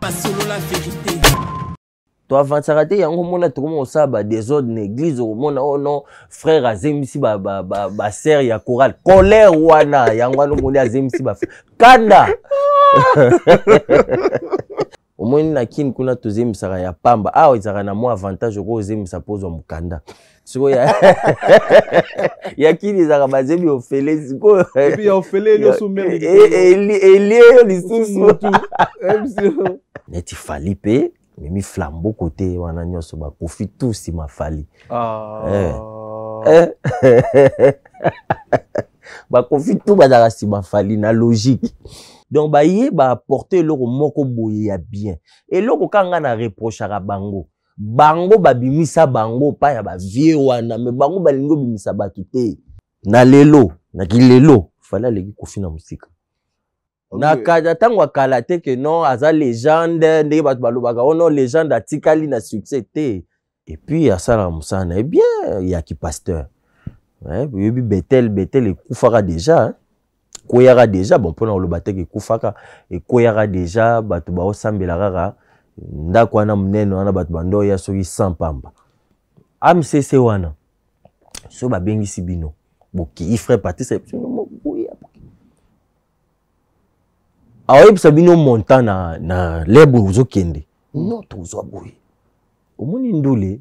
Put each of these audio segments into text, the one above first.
Masolo la vérité. Toi avançara te yango mona to comment ça ba désordre l'église au mona oh non frère azemisi ba sœur ya chorale colère wana yango no mona azemisi ba kanda au moins na kin kuna to zemisaka ya pamba ah ezaka na mo avantage ko zemisa pozo mukanda siko ya ya kini ezaka bazemi ofele siko et puis ofele yo sumeli elie lisusu neti falipe Mimi flambeau côté wana nyonso ba kofi tout si ma fali ba kofi tout bazaka si ma fali na logique donc ba yé ba apporter loko moko boye ya bien et loko kanga na reprochera bango ba bimisa bango pa ya ba vie wana mais bango balingo bimisa batu te na lelo na kilelo fala leki kofi na musika na kada tango akala te que non aza légende ndenge bato balobaka oh non légende atikali na succès te et puis asala musana et bien ya ki pasteur yebi betel ekufaka déjà koyaka déjà bon pona oloba te ke kufaka e koyaka déjà bato ba osambela kaka ndako wana munene wana bato bando ya soki sans pamba amcc wana so ba bengisi bino boki ifrère Patrice aoyebisa bino montant na lebo uzokende non tozwa boye omoni ndule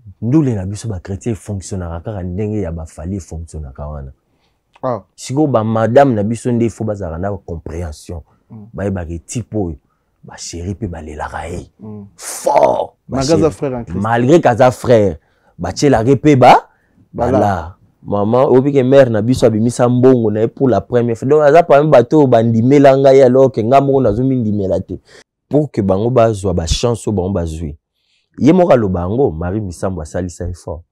na biso ba chrétien fonctionnera kaka ndenge ya ba fali fonctionnera wana siko ba madame na biso nde faut bazaka na compréhension ba ba tipo ba chéri pe ba lelaka e fort magaza frère en Christ malgré kaza frère ba tchela repe ba bala maman obi ke mère na biso abimisa mbongo na pour la première fois donc aza pa bato bandimela ngai alors que ngamo na zomi ndimela te pour que bango bazwa ba chance bango bazwi ye moka lo bango Marie Misambo asalisa effort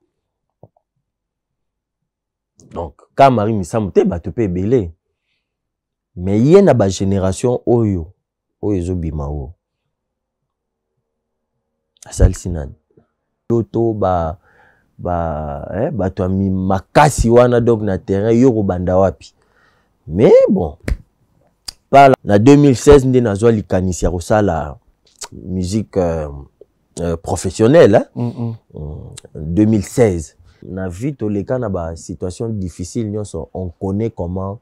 donc quand Marie Misambo te bato pe belé mais ye na ba génération oyo zo bima o asalisi nani toto bato mi makasi wana donc na terrain yoko banda wapi mais bon par na 2016 nde nazwa likanisi ya kosala musique professionnelle 2016 na vie toleka na ba situation difficile nyonso on connaît comment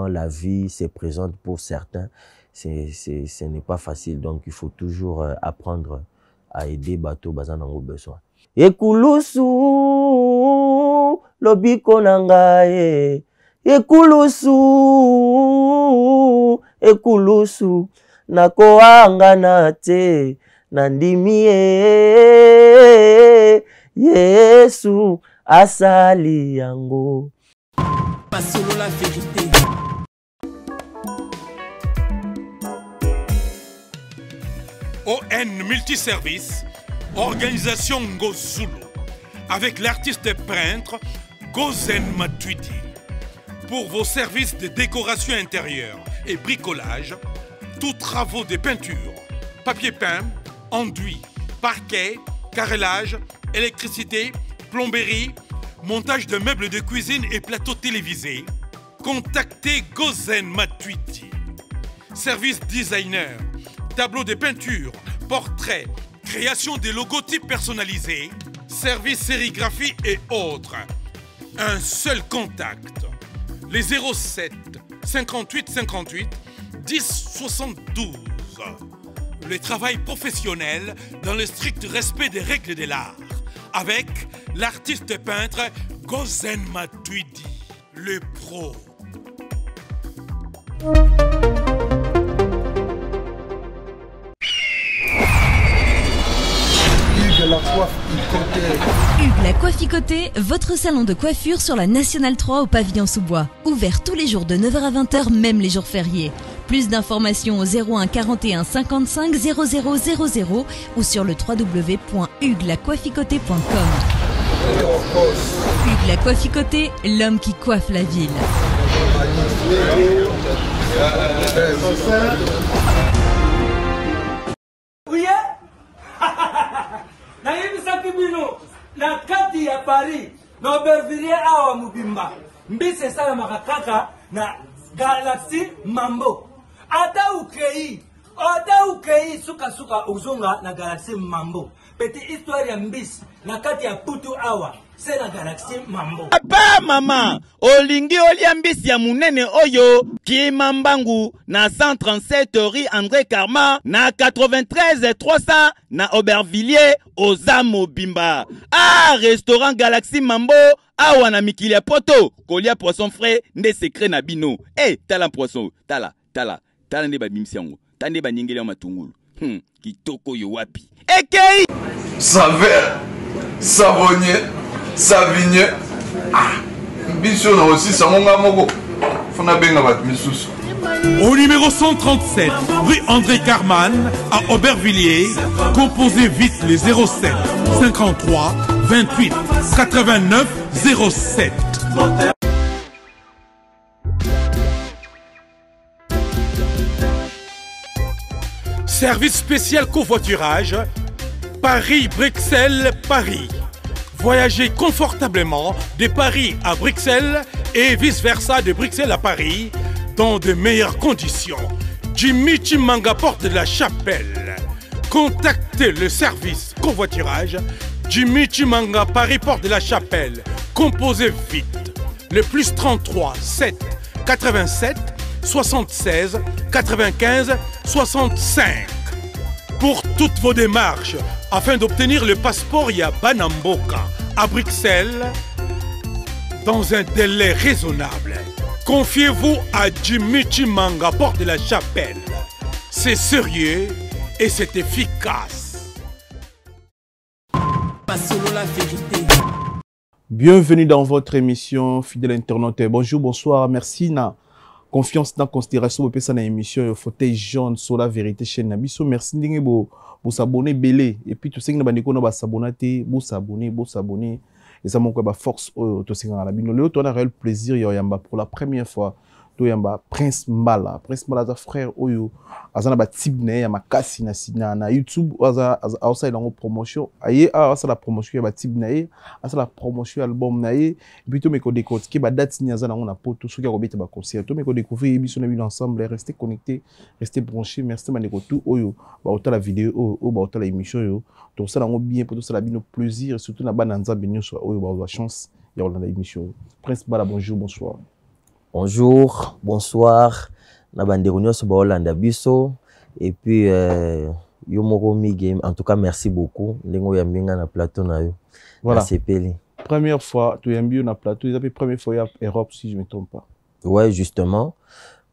la vie se présente pour certains ce n'est pas facile donc il faut toujours apprendre à aider bato bazanango besoin ekulusu lobiko nangaye ekulusu nakoanga na te nandimi Yesu asali yango Masolo la vérité. ON Multiservice, organisation Ngozulu, avec l'artiste peintre Gozen Matuidi. Pour vos services de décoration intérieure et bricolage, tous travaux de peinture, papier peint, enduit, parquet, carrelage, électricité, plomberie, montage de meubles de cuisine et plateaux télévisés, contactez Gozen Matuidi. Service designer, tableau de peinture, portrait, création de logotypes personnalisés, service sérigraphie et autres. Un seul contact. Les 07 58 58 10 72. Le travail professionnel dans le strict respect des règles de l'art. Avec l'artiste peintre Gozen Matuidi, le pro. Hugues la Coifficoté, votre salon de coiffure sur la Nationale 3 au pavillon sous-bois. Ouvert tous les jours de 9h à 20h, même les jours fériés. Plus d'informations au 01 41 55 00 00 ou sur le www.huguelacoifficoté.com. Hugues la Coifficoté, l'homme qui coiffe la ville. Na kati ya Paris, na Aubervilliers awa mubimba. Mbise sala makakaka na Galaxy Mambo. Ata ukei okei suka uzonga na galaxie mambo petite histoire ya mbisi na kati ya putu awa c'est la galaxie mambo. Papa mama olingi olia mbisi ya munene oyo Kimambangu na 137 rue André Karma na 93 300 na Aubervilliers Oza Mobimba. Ah, restaurant Galaxie Mambo awa na mikili ya poto kolia poisson frais nde secret na bino. Tala poisson tala nde babimisi yango tande baningeli ya matungulu kitoko yo wapi ekei saveur savonnier savigné biso na aussi sangonga moko fona benga bat misusu. Au numéro 137 rue André Carman à Aubervilliers, composez vite les 07 53 28 89 07. Service spécial covoiturage Paris-Bruxelles-Paris. Voyagez confortablement de Paris à Bruxelles et vice-versa de Bruxelles à Paris dans de meilleures conditions. Jimmy Chimanga, porte de la Chapelle. Contactez le service covoiturage Jimmy Chimanga, Paris, porte de la Chapelle. Composez vite. Le plus 33 7 87 76 95 65. Pour toutes vos démarches, afin d'obtenir le passeport Yabanamboka à Bruxelles, dans un délai raisonnable, confiez-vous à Jimmy Chimanga, porte de la Chapelle. C'est sérieux et c'est efficace. Pas solo la vérité. Bienvenue dans votre émission, fidèle internaute. Bonjour, bonsoir, merci. Confiance dans considération pour ça dans l'émission fauteuil jaune sur la vérité chaîne Nabiso. Merci d'ingé pour s'abonner belé et puis tout ce qui n'a pas déconné va s'abonner, pour s'abonner et ça mon quoi force tout ce qui a la bino. Le on a réel plaisir yamba pour la première fois to yamba Prince Mbala za frère oyo azana ba type na ya makasi na YouTube aza outside en promotion aye asa la promotion ya ba type na ye asa la promotion album na ye et puis to me ko décortiquer ba date ni azana na poto so ki ko beta ba concert to me ko découvrir émission na bino ensemble restez connectés restez branchés merci maneko tout oyo ba autant la vidéo o ba autant la émission yo to ça na bien pour tout ça la bino plaisir surtout na bananza bino so oyo ba chance ya la émission. Prince Mbala, bonjour, bonsoir. Bonjour, bonsoir. Na bandeko nyonso ba Hollanda biso et puis yo moko mi game en tout cas merci beaucoup ndengo ya mbinga na plateau na yo. Voilà. Sepeli. Première fois tu yambi na plateau, ils appellent première fois en Europe si je me trompe pas. Ouais, justement.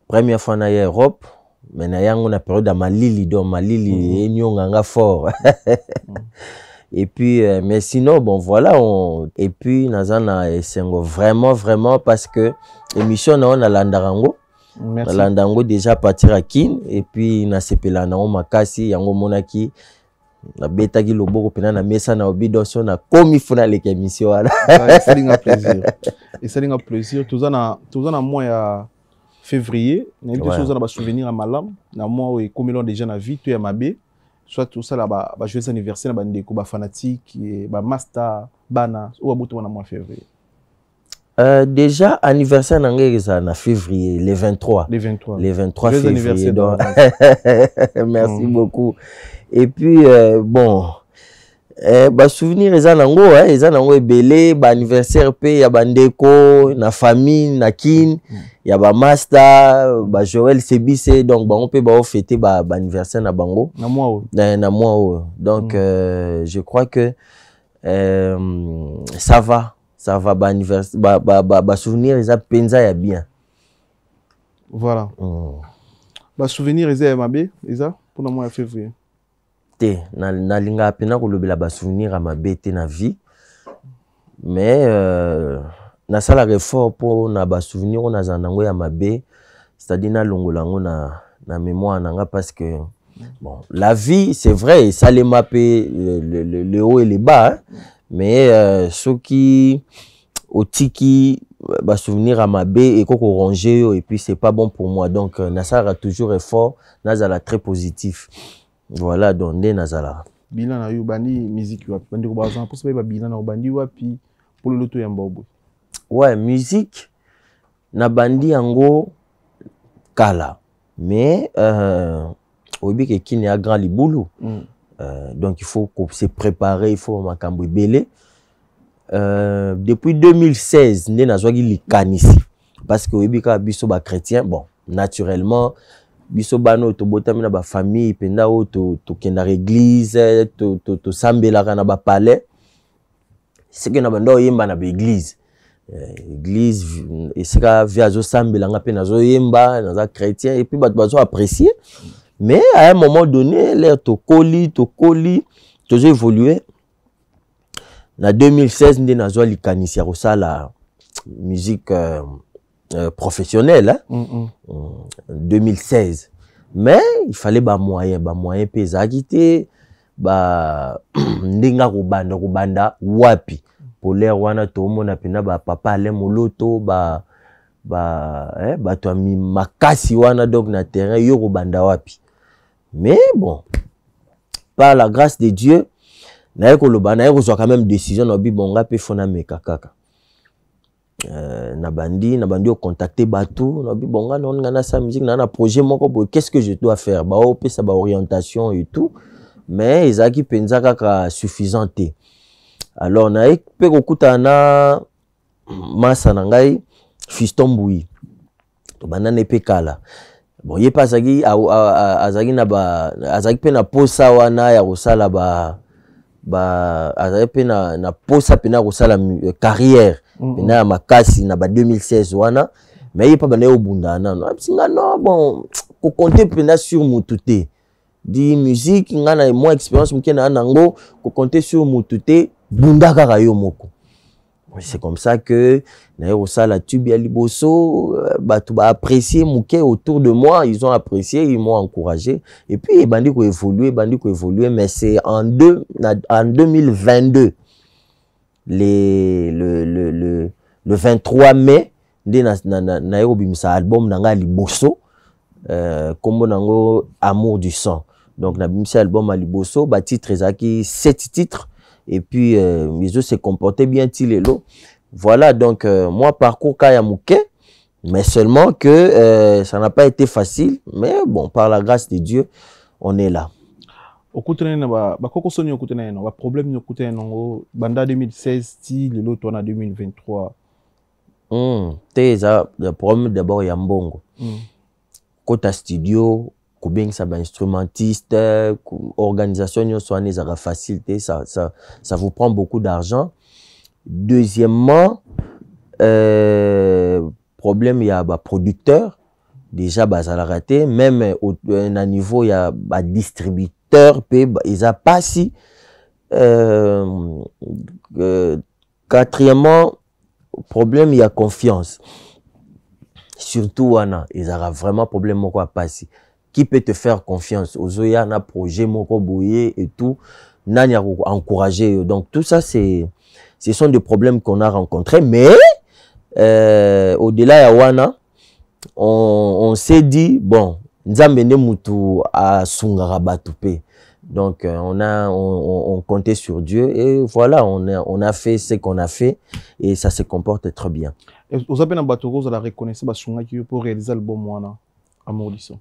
Première fois na Europe, mais na yango na période à Malili donc Malili et nyonganga fort. Et puis mais sinon bon voilà et puis nazana esengo vraiment parce que émission na on a landarango. Merci. Landango déjà partir à Kin et puis na sepela na o makasi yango monaki na betaki loboko pena na mesa na obidoso na komi funa les émission là. Ça linga plaisir. Et ça linga plaisir tout ça na mois ya février, na une chose na ba souvenir à malam na mois où comme l'on déjà na vie tu ya mabe. Soit tout ça là ba joyeux anniversaire na bandeko ba fanatique et ba master bana ou abuto na mois février. Déjà anniversaire nangeza na février le 23 février donc merci beaucoup et puis bon ba souvenir eza nango ebele ba anniversaire pe ya bandeko na famille na kin ya ba master ba Joël Sebise donc on peut ba fêter ba anniversaire na bango na mois donc je crois que ça va ba anniversaire ba souvenir eza penza ya bien voilà ba souvenir eza ya mabe eza pour le mois de février te na linga pena ko lobela ba souvenir à mabe te na vie mais na sala effort pour na ba souvenir on a zanango ya mabe c'est-à-dire na longolango na mémoire nanga parce que bon la vie c'est vrai ça les mapper le haut et le bas hein? Mais ceux qui au tiki ba souvenir à mabe et koko ranger et puis c'est pas bon pour moi donc nasara toujours effort nazala très positif voilà donc né nazala bilan na yo bandi musique wapi bandi ko baza pour ça ba bilan na bandi wapi pour le loto ya mbobo ouais musique na bandi yango kala mais oyebi ke kini a grand libulu. Donc il faut se préparer, il faut makambo belé. Depuis 2016 nde nazwaki likanisi parce que oyebi ka biso ba chrétien, bon naturellement biso bano to botami na ba famille penda o to kenda église to sambelaka na ba palais. C'est que na bando yemba na ba église. Église et c'est que via zo sambelanga pe na zo yemba na za chrétien et puis bato apprécier. Mais à un moment donné, l'air to coli, j'ai évolué. En 2016, nous avons likanisi la musique professionnelle. Hein? 2016. Mais il fallait des moyens pesagité, ndinga kubanda wapi. Pour l'air wana to mona pena papa ale moloto to mi makasi wana donc na terrain yo kubanda wapi. Mais bon, par la grâce de Dieu, na reçoit quand même décision na bibonga pe fona meka kaka. Na bandi au contacter bateau, na bibonga non ngana sa musique na projet moko bo qu'est-ce que je dois faire? Ba op ça ba orientation et tout. Mais ezaki penza kaka suffisante. Alors na pe kokuta na masa na ngai Fiston Mbui. To banane pe kala. Bon, il pas azagi azagi pe na posa wana ya kosala azagi pe na posa pe na kosala carrière pena makasi na 2016 wana mais il pas bana obunda na singa non bon ko compter pena sur mutute di musique ngana moi expérience mukena nango ko compter sur mutute bunda kaka yo moko. C'est comme ça que la tube ya liboso batu ba apprécier mouké autour de moi, ils ont apprécié, ils m'ont encouragé et puis bandi ko évoluer mais c'est en 2022 le 23 mai na obimisa album nanga liboso kombo nango Amour du sang. Donc na bimisa album à liboso ba titre ezaki 7 titres. Et puis, ils se comportaient bien, Tilelo. Voilà, donc, moi, parcours Kayamouké, mais seulement que ça n'a pas été facile. Mais bon, par la grâce de Dieu, on est là. Au problème banda 2016, le tourne en 2023. Le problème d'abord, il y a Mbongo. Côté studio, ça va instrumentiste, organisation ça facilité, ça vous prend beaucoup d'argent. Deuxièmement, problème il y a producteur déjà ça l'a raté, même au niveau il y a distributeur ils a pas si. Quatrièmement, problème il y a confiance. Surtout wana ils a vraiment problème quoi passer. Qui peut te faire confiance? Ozoya na projet moko boye et tout, nani encourager. Donc tout ça ce sont des problèmes qu'on a rencontrés, mais au-delà ya wana, on s'est dit bon, nzambe ne mutu a sungara batupe. Donc on comptait sur Dieu et voilà, on a fait ce qu'on a fait et ça se comporte très bien. Vous avez un bateau vous la reconnaissez pour réaliser l'album wana Amour du sang.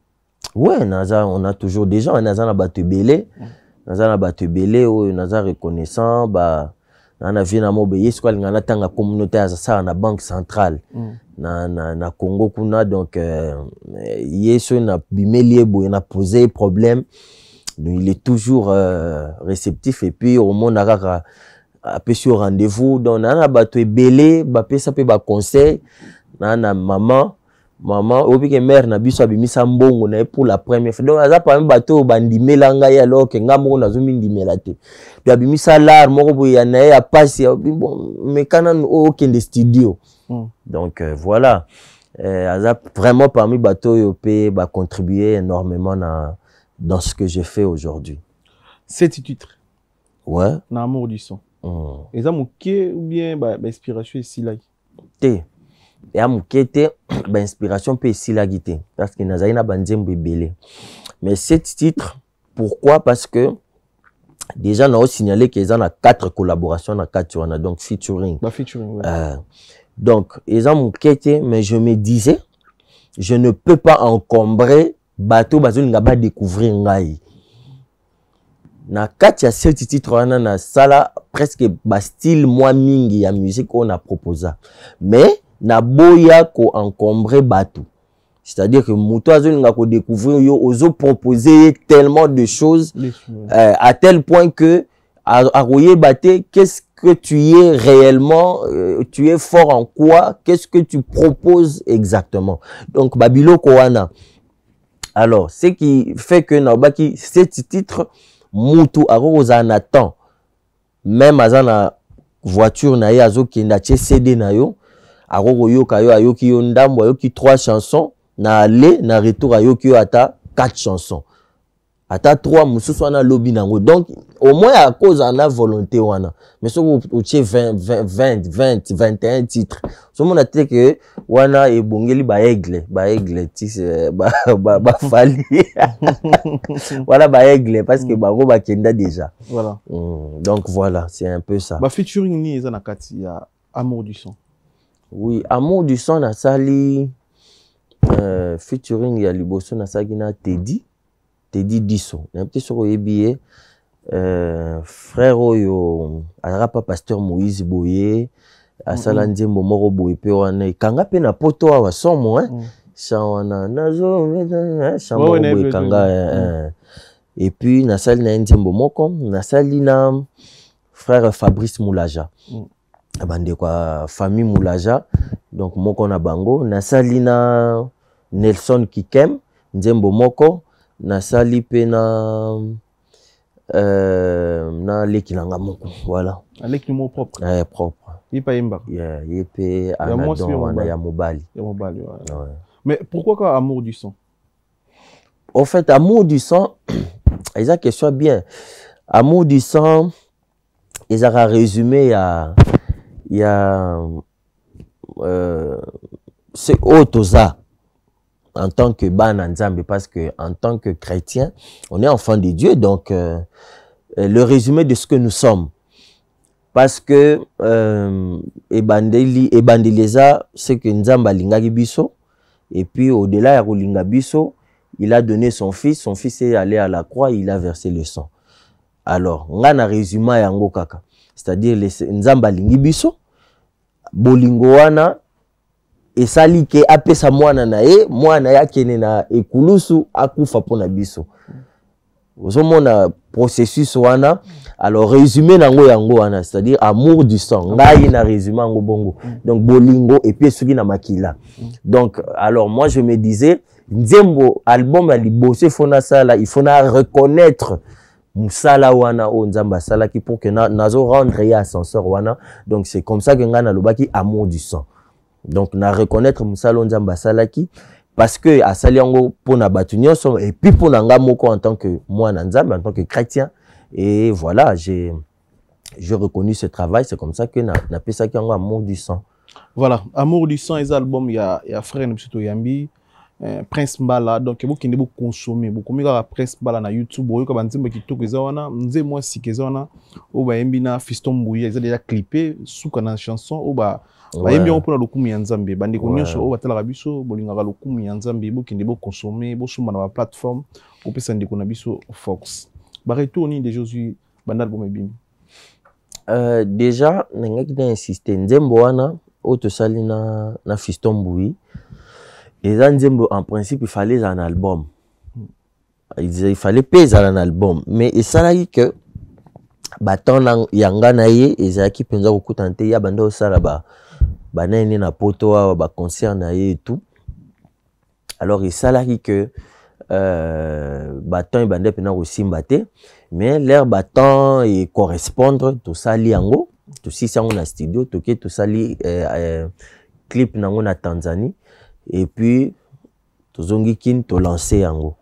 Ouais, on a toujours des gens, on a battu belé, on a battu belé, on a reconnaissant, on a vu na mobile, ce qu'on a tanga communauté à ça na banque centrale, na Congo kuna donc yeso na bimelier bo na posé problème, il est toujours réceptif et puis au monde a peu sur rendez-vous donc on a battu belé, ba ça peut ba conseil, na maman obi ke mère na biso abimisa mbongo na pour la première fois donc aza pa bateau bandimela ngai alors que ngamo na zomi ndimela te puis abimisa l'art moko boya na ya passe bon mais kana okende studio donc voilà aza vraiment parmi bateau yo pe ba contribuer énormément dans ce que je fais aujourd'hui. 7 titres. Ouais. Na Amour du sang. Et ça moké ou bien ba inspiration ici là. Té. Et à mukete ba inspiration peut ici la guité parce que nazali na banzembo belé. Mais 7 titres, pourquoi? Parce que déjà on a signalé qu'ils ont 4 collaborations na 4 on a donc featuring. Bah featuring. Ouais. Donc ils ont mukete mais je me disais je ne peux pas encombrer bato bazolinga ba découvrir ngai na kati ya 7 titres wana na sala presque ba style moi mingi ya musique on a proposé mais na boya ko encombrer bato, c'est-à-dire que muto azolinga ko découvrir yo ozo proposer tellement de choses à tel point que à royer qu'est-ce que tu es réellement, tu es fort en quoi, qu'est-ce que tu proposes exactement. Donc Babilo Koana. Alors ce qui fait que Nabaki 7 titres mutu aroza Nathan même azana voiture na yazo kinda che CD na yo aroko yo kayo ayoki yo ndambo ayoki 3 chansons na aller na retour ayoki yo ata 4 chansons ata 3 mususu wana lobby nango. Donc au moins à cause en a volonté wana mais so ou tche 21 titres so mon ate que wana e bongeli ba aigle tis ba fali voilà ba aigle parce que bango ba kenda déjà voilà. Donc voilà, c'est un peu ça. Ba featuring ni eza na kati ya Amour du son. Oui, Amour du son na sali featuring ya liboso na sagina Teddy Disso. Un petit sur le billet. Frère Oyo, Arapa Pasteur Moïse Boye, Asala Nzembo Moro Boye Pewane, Kanga Pena Poto Awa Somo, Shawana Nazo, Shamo Boye Kanga. Et puis, Nasali na Nzembo Moko, Nasali na frère Fabrice Moulaja. Bande quoi, famille Moulaja. Donc, Moko na Bango, Nasali na Nelson Kikem, Nzembo Moko. Nasali pe na leki nanga moko voilà leki mo propre propre yipa yemba yepe anadon wana ya mobali ouais. Mais pourquoi quand Amour du son? En fait Amour du son ils a question bien Amour du son ils a résumé il y a c'est autoza en tant que ban Nzambe, parce que en tant que chrétien, on est enfant de Dieu, donc le résumé de ce que nous sommes. Parce que Ebandeleza, c'est que Nzamba lingaki biso, et puis au-delà de linga biso, il a donné son fils est allé à la croix, il a versé le sang. Alors, on a un résumé yango kaka, c'est-à-dire Nzamba lingi biso, bolingo wana et sali ke apesa mwana na ya kene na ekulusu akufa pona biso. Ozomona processus wana alors résumé nango yango wana c'est-à-dire amour du sang ngai na résumé yango bongo donc bolingo et puis suki na makila. Donc alors moi je me disais Nzembo album ali bossé fona sala il faut na reconnaître musala wana o Nzamba sala ki pour que nazo rendre ya ascenseur wana. Donc c'est comme ça que ngana lobaki amour du sang. Donc, na reconnaître Moussalo Nzamba Salaki parce que à Saliango pour na batunyo et puis pour nanga moko en tant que moi Nzamba en tant que chrétien et voilà j'ai reconnu ce travail, c'est comme ça que na pesa ki Amour du sang. Voilà, Amour du sang, les albums il y a frère Nipsito Yambi Prince Mbala, donc vous qui ne consommer beaucoup mieux Prince Mbala na YouTube boyo ka banzimba kitoko ezawana nze moi sikezana o ba yembina Fiston Mbouya ils ont déjà clippé sous kana chanson o ba bayembi on pona lokumu ya Nzambe bandi ko nyonso o batala biso bolingaka lokumu ya Nzambe bo kinde bo consommer bo suma na ba plateforme o pesa ndiko na biso Fox ba retourni de Josué bandal bo mebimi déjà nengaki na insister Nzembo wana o to sali na Fiston Mbouya. Et Nzembo, en principe, il fallait un album. Il fallait payer un album. Mais il s'agit que, baton yanga naye, et zaki penza beaucoup tenté, ya bando sala ba nene na poto ba concert naye et tout. Alors il s'agit que, baton et bande pena aussi mbate, mais leur baton et correspondre, tout ça li yango, tout si ça on a studio, tout ça li clip nango na Tanzanie. Et puis, tozongi kin to lancé yango.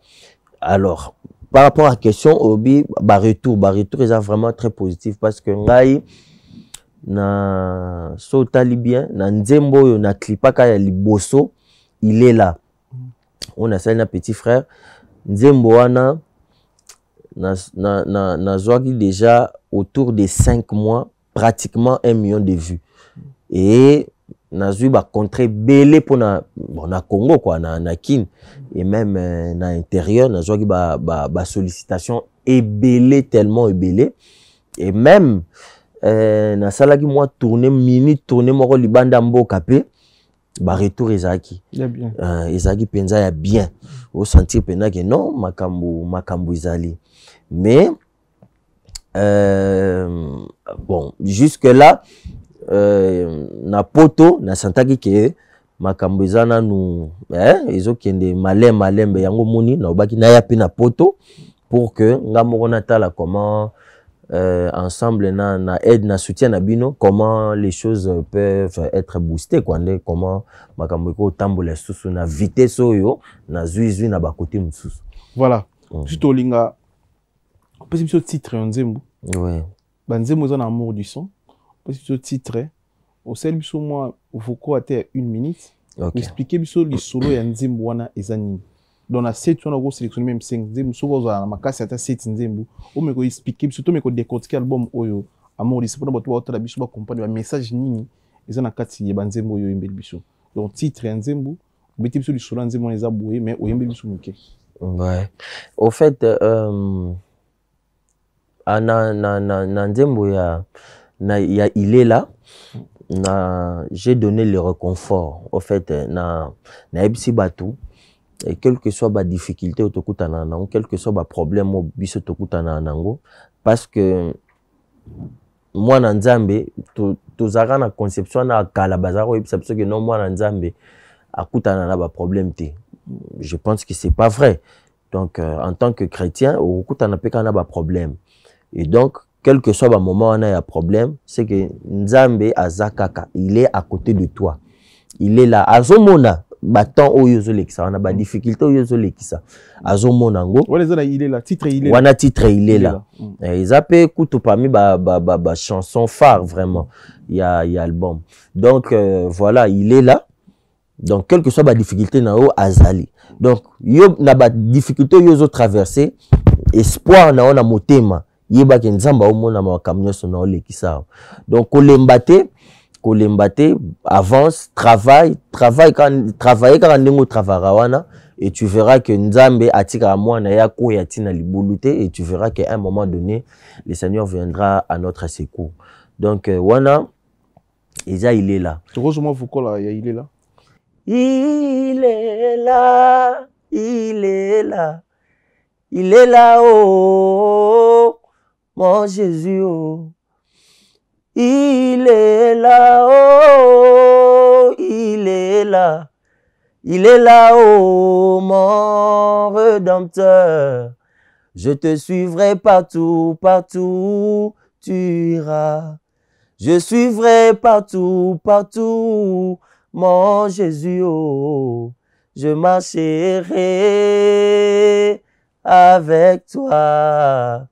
Alors, par rapport à la question, obi, retour est vraiment très positif parce que ngai na sotali bien, na Nzembo yo na klipaka ya liboso, il est là. On a ça un petit frère. Nzembo wana na zoaki déjà autour de 5 mois, pratiquement 1 million de vues. Et nazui ba contré belé pour na bon na Congo quoi na Kin et même na intérieur nazui ki ba sollicitation ebelé tellement ebelé et même na sala ki moi tourner minute tourner moko libanda mboka pe ba retour ezaki ya bien ezaki penza ya bien au sentir pena que non makambo ezali mais bon jusque là na poto na santaki ke makambo ezana nu ezokende malembe yango moni na obaki na ya pe na poto pour que nga moko na tala comment ensemble na aide na soutien na bino comment les choses peuvent être boostées quoi comment makambo ko tambola susu na vitesse oyo na zuizui na ba côté mususu voilà juste olinga peut être titre nzembo ouais banzembo za na amour du son peut être titre au sel biso moi voko ate 1 minute expliquer biso li solo ya nzembo wana ezani dans la 7 on a sélectionné même 5 nzembo soko za makasi ata 7 nzembo o me ko expliquer biso to me ko décortiquer album oyo amour du son pour bato ba biso ba comprendre ba message nini ezana kati ya banzembo oyo yembeli biso donc titre ya nzembo beti biso li solo ya nzembo eza boye mais oyembeli biso muke ouais au fait na nzembo ya il est là j'ai donné le réconfort au fait na ebisi batu et quel que soit ba difficulté otokutana nango quel que soit ba problème o biso tokutana nango parce que moi na nzambe tozaka na conception na kala bazaro ebisa biso que non moi na nzambe akutana na ba problème te je pense que c'est pas vrai donc en tant que chrétien okutana peka na ba problème et donc quel que soit le moment où on a un problème, c'est que Nzambe azakaka, il est à côté de toi. Il est là. Azomona, bâton au yozolekisa, on a des difficultés au yozolekisa. Azomona ngo. Il est là, titre il est là. On a titre il est là. Ils appellent écoute parmi ba chanson phare vraiment. Il y a album. Donc voilà, il est là. Donc quelle que soit la difficulté na o azali. Donc yo na ba difficulté yozo traverser, espoir na on a motema. Yeba ke nzamba omona makamyo so na olekisa donc kolembate avance travaille quand ndingo travailla wana et tu verras que nzambe atika mwana yako ya tina libulute et tu verras qu'à un moment donné le Seigneur viendra à notre secours donc wana Isa il est là heureusement vous là il est là il est là il est là il est là oh mon Jésus, oh, il est là, oh, il est là, oh, mon Rédempteur. Je te suivrai partout, partout, tu iras. Je suivrai partout, partout, mon Jésus, oh, je marcherai avec toi.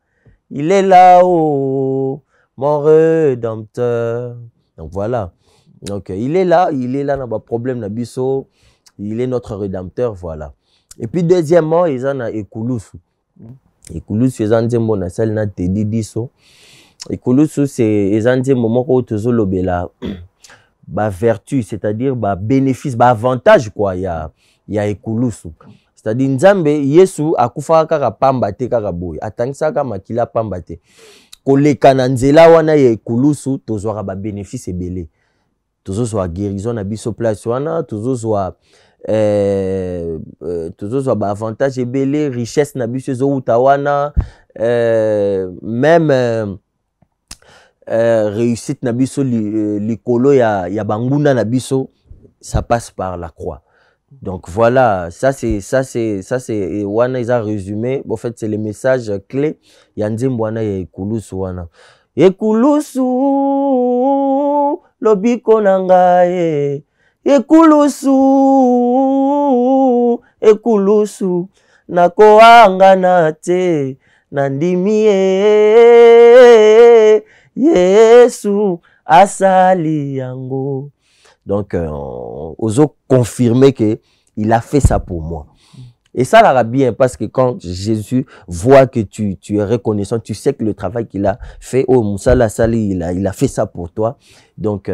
Il est là-haut, mon Rédempteur. Donc voilà. Donc il est là, n'a pas de problème, Nabiso. Il est notre Rédempteur, voilà. Et puis deuxièmement, ils en ont Ekulusu. Ekulusu, ils ont dit mon asel na tedi diso. Ekulusu, c'est ils ont dit moment où tu zolobela, ba vertu, c'est-à-dire ba bénéfice, ba avantage quoi. Il y a Ekulusu. C'est-à-dire Nzambe Yesu akufa kaka pamba te kaka boy atangisa kaka makila pamba te koleka na nzela wana ye Ekulusu tozwaka ba bénéfice ebele tozozwa guérison na biso place wana tozozwa ba avantage ebele richesse na biso ezouta wana même réussite na biso likolo ya banguna na biso ça passe par la croix. Donc voilà, ça c'est wana ils ont résumé. En fait, c'est le message clé. Yanzimbo wana ya Ekulusu wana. Ekulusu lobiko nangaye. Ekulusu nakoanga nate nandimie Yesu asali yango. Donc, oso confirmer que il a fait ça pour moi. Et ça l'ira bien parce que quand Jésus voit que tu es reconnaissant, tu sais que le travail qu'il a fait, oh Moussa Sali, il a fait ça pour toi. Donc,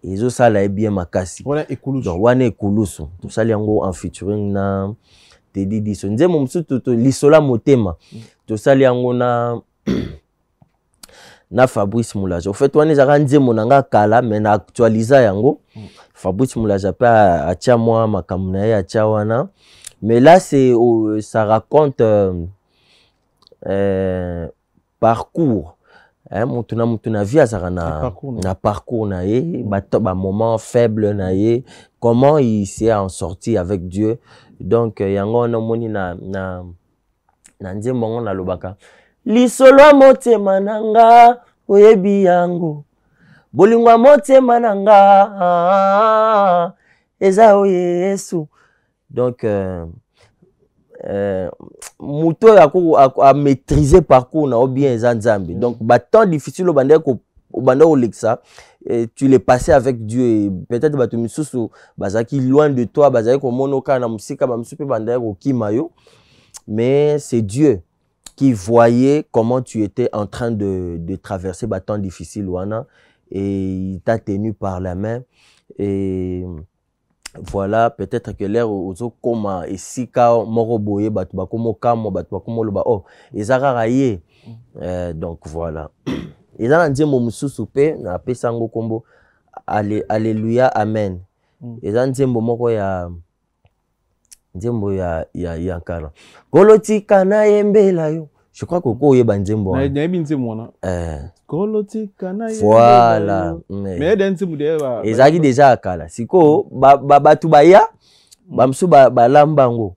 ezo sala bien makasi wana ekulusu donc wana ekulusu to sali yango en featuring na Teddy Diso nzembo musutu to lisola motema to sali yango na Fabrice Moulaja au fait wana zaka nzembo nanga kala mais na actualiser yango Fabrice Moulaja pa atia moi makambo na ye atia wana mais là c'est ça raconte parcours mutuna vie azaka na parcours na ye ba moment faible na ye comment il s'est en sorti avec Dieu donc yango na moni na nzembo ngo na lobaka lisolo motema nanga oyebi yango bolingwa motema nanga eza o Yesu donc muto a maîtriser parcours na bien eza nzambe donc ba temps difficile au bande au lexa tu l'es passé avec Dieu et peut-être ba to misusu bazaki loin de toi bazaki ko monoka na musika ba musupe bande ko kimayo mais c'est Dieu qui voyait comment tu étais en train de traverser ba temps difficile wana et il t'a tenu par la main et voilà peut-être que l'air ozo koma esika moko boye batu bakomo kamo batu bakomo loba oh ezaka raye donc voilà ezana nzembo mususu pe na pesango kombo alléluia amen ezana nzembo moko ya nzembo ya kala kolotika na yembela yo je crois que ko yeba nzembo na yebi nzembo wana kolotika na yembela voilà mais nzembo de ezaki déjà kala siko batu baya bamsu balambango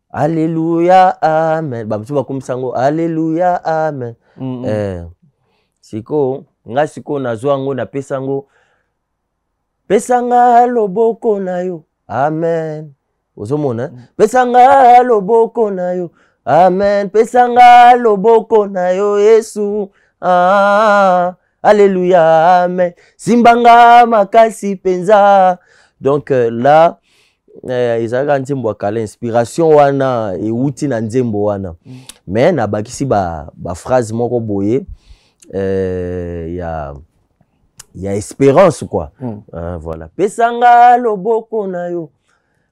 alléluia amen bamsu bakomisango alléluia amen siko nga siko nazwango na pesango pesanga loboko na yo amen ozomona pesanga loboko na yo amen pesanga loboko na yo Yesu alléluia amen simbanga makasi penza donc là ezaka nzembo akala inspiration wana euti na nzembo wana mais na bakisi ba phrase moko boye ya espérance quoi voilà pesanga loboko na yo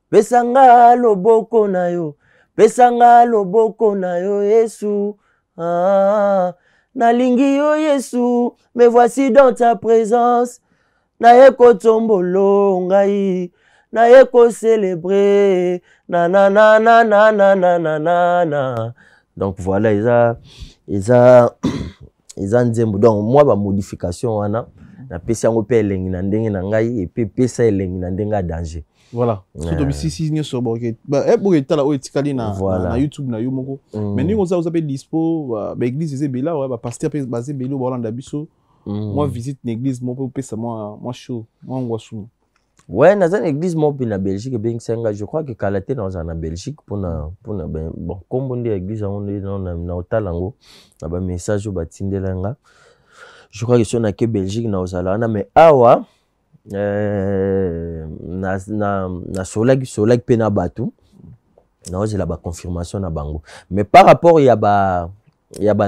pesanga loboko na yo pesanga loboko na yo Yesu nalingi yo Yesu me voici dans ta présence naye kotombolo ngai naye ko célébrer na na na na na na na na na donc voilà isa nzembo donc moi ba modification wana na pesa yango pe elengi na ndenge na ngai et puis pesa elengi na ndenge danger voilà surtout bisi ni so boke ba eboke tala o etikali na YouTube na yo moko mais ningo za ozape dispo ba église ezebela ouais ba pasteur pe basé belo bolanda biso moi visite une église moko pesa moi show moi ngwasu ouais dans une église moko na Belgique ben senga je crois que Kalaté dans en Belgique pour ben bon comme on dit église on est na otalango na ba message ba tindelanga je crois que si on a que Belgique na ozalana mais awa na solag pena batu na ozela ba confirmation na bango mais par rapport ya ba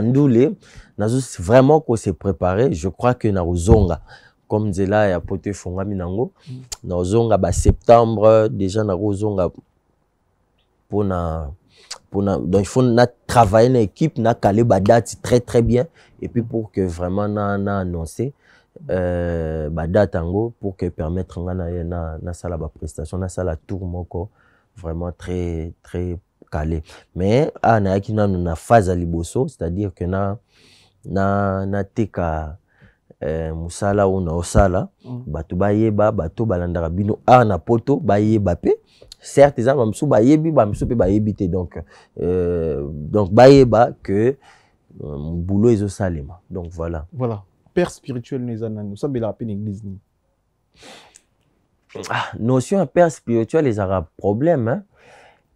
ndoule na vraiment qu'on s'est préparé je crois que na ozonga comme Zela ya pote fonga minango na ozonga ba septembre déjà na ozonga donc il faut na travailler na équipe na caler ba date très très bien et puis pour que vraiment na annoncer ba date ango pour que permettre na sala ba prestation na sala tour moko vraiment très très calé mais na yaki na phase à liboso c'est-à-dire que na teka musala una osala batu bayeba batu balandaka bino na poto bayeba pe certes ça bamsu bayebi bamsu pe bayebi te donc bayeba que boulot ezo salema donc voilà père spirituel nous sommes la peine église ni notion père spirituel les aura problème hein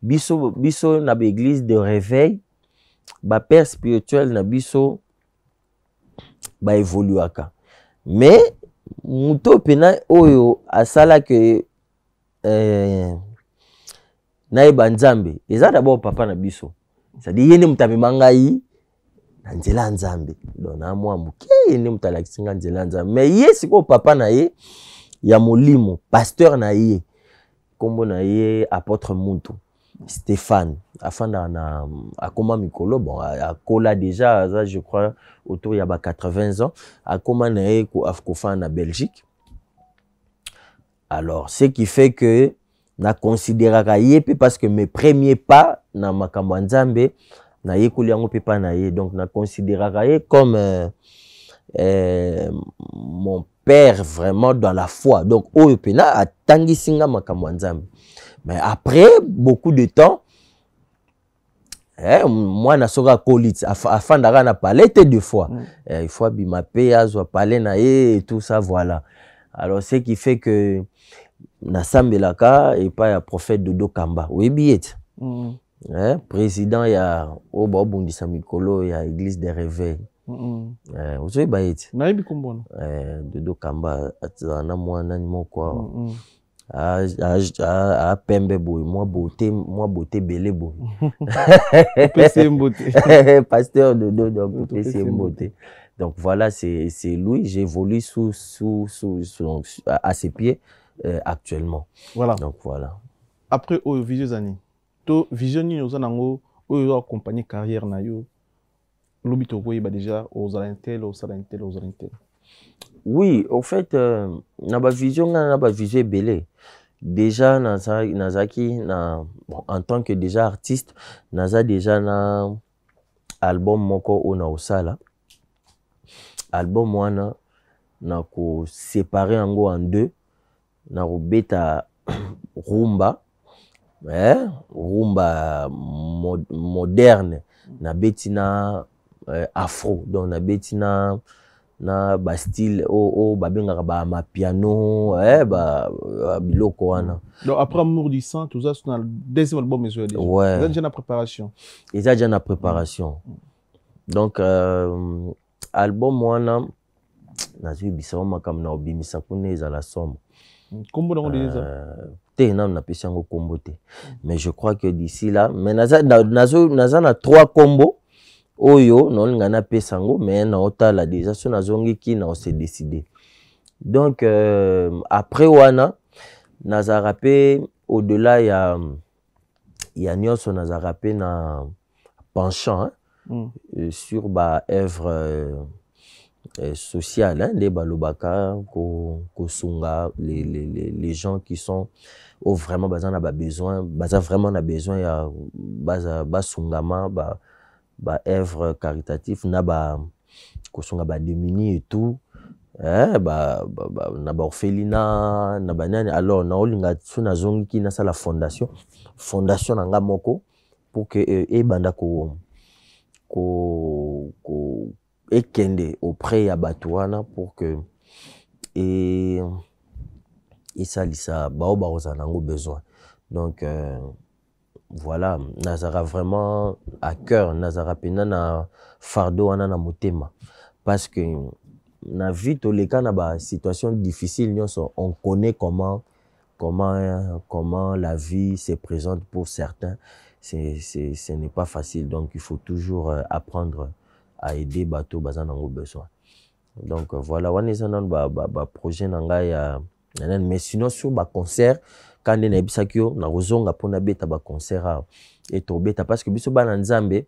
biso na église de réveil ba père spirituel na biso ba évoluaka mais muto pena oyo asala que na nzambe eza d'abord papa na biso c'est-à-dire yene mutamema ngai na nzela nzambe donc na mwa muke ne mutalakisinga nzela nzambe mais ye siko papa na ye ya molimo pasteur na ye kombo na ye apôtre Muntu Stéphane afanda na akoma mikolo bon akola déjà ça je crois autour ya ba 80 ans akoma na ye ko afkofa na Belgique. Alors ce qui fait que na considéraka ye parce que mes premiers pas na makambo nzambe na ye kuli yango pepa na ye donc na considéraka ye comme mon père vraiment dans la foi donc oyo pena atangisinga makambo nzambe. Mais après beaucoup de temps moi na soka kolit afandaka na palette deux fois il faut bimape azwa parler na ye et tout ça voilà. Alors ce qui fait que na sambelaka et pas ya prophète Dodo Kamba oui biet président ya oba bundisa mikolo ya église des réveils ozoyi baeti nayebi kombona Dodo Kamba atana mwana ni moko a pembe boy moi beauté belé boy PC beauté pasteur Dodo donc PC beauté. Donc voilà c'est lui j'évolue à ses pieds actuellement. Voilà. Donc voilà. Après au vision années to vision ni oza nango oyo accompagner carrière na yo lobito ko ba déjà aux alentel. Oui, au fait na ba vision belé. Déjà nazaki na bon, en tant que déjà artiste naza déjà na album moko ona osala album wana na ko séparer yango en deux na ko beta rumba rumba moderne na betina afro donc na betina na ba style ba bengaka ba ma piano ba biloko wana. Donc après Amour du sang tout ça c'est dans le deuxième album déjà. Ouais. Déjà na préparation. Déjà na préparation. Donc album wana nazwi bisao makam na obimisa kuneza la somme. Kombo na déjà. Te na pesi yango kombo te. Mais je crois que d'ici là mais naza na 3 combos oyo non ngana pesango mais na otala déjà so nazongi ki na se décider. Donc après wana naza rapé au-delà ya nyonso naza rapé na penchant sur ba œuvre sociale les balobaka ko sunga les gens qui sont vraiment bazana ba besoin baza vraiment na besoin ya ba sungama ba œuvre caritative na ba kosunga ba démunis et tout na ba orphelinat na ba nani. Alors na olinga suna zongi ki na sala fondation nanga moko pour que e banda ko ekende auprès ya batuana pour que et salisa ba nango besoin. Donc voilà, nazara vraiment à cœur, nazara pena na fardeau wana na motema parce que na vie to les cas na ba situation difficile on connaît comment la vie se présente pour certains. Ce n'est pas facile, donc il faut toujours apprendre à aider bateau bazan nango besoin. Donc voilà, wana zanan ba projet nanga ya mais sinon sur ba concert quand on a bisakio na rozonga pona beta ba concert et to beta parce que biso ba nzambe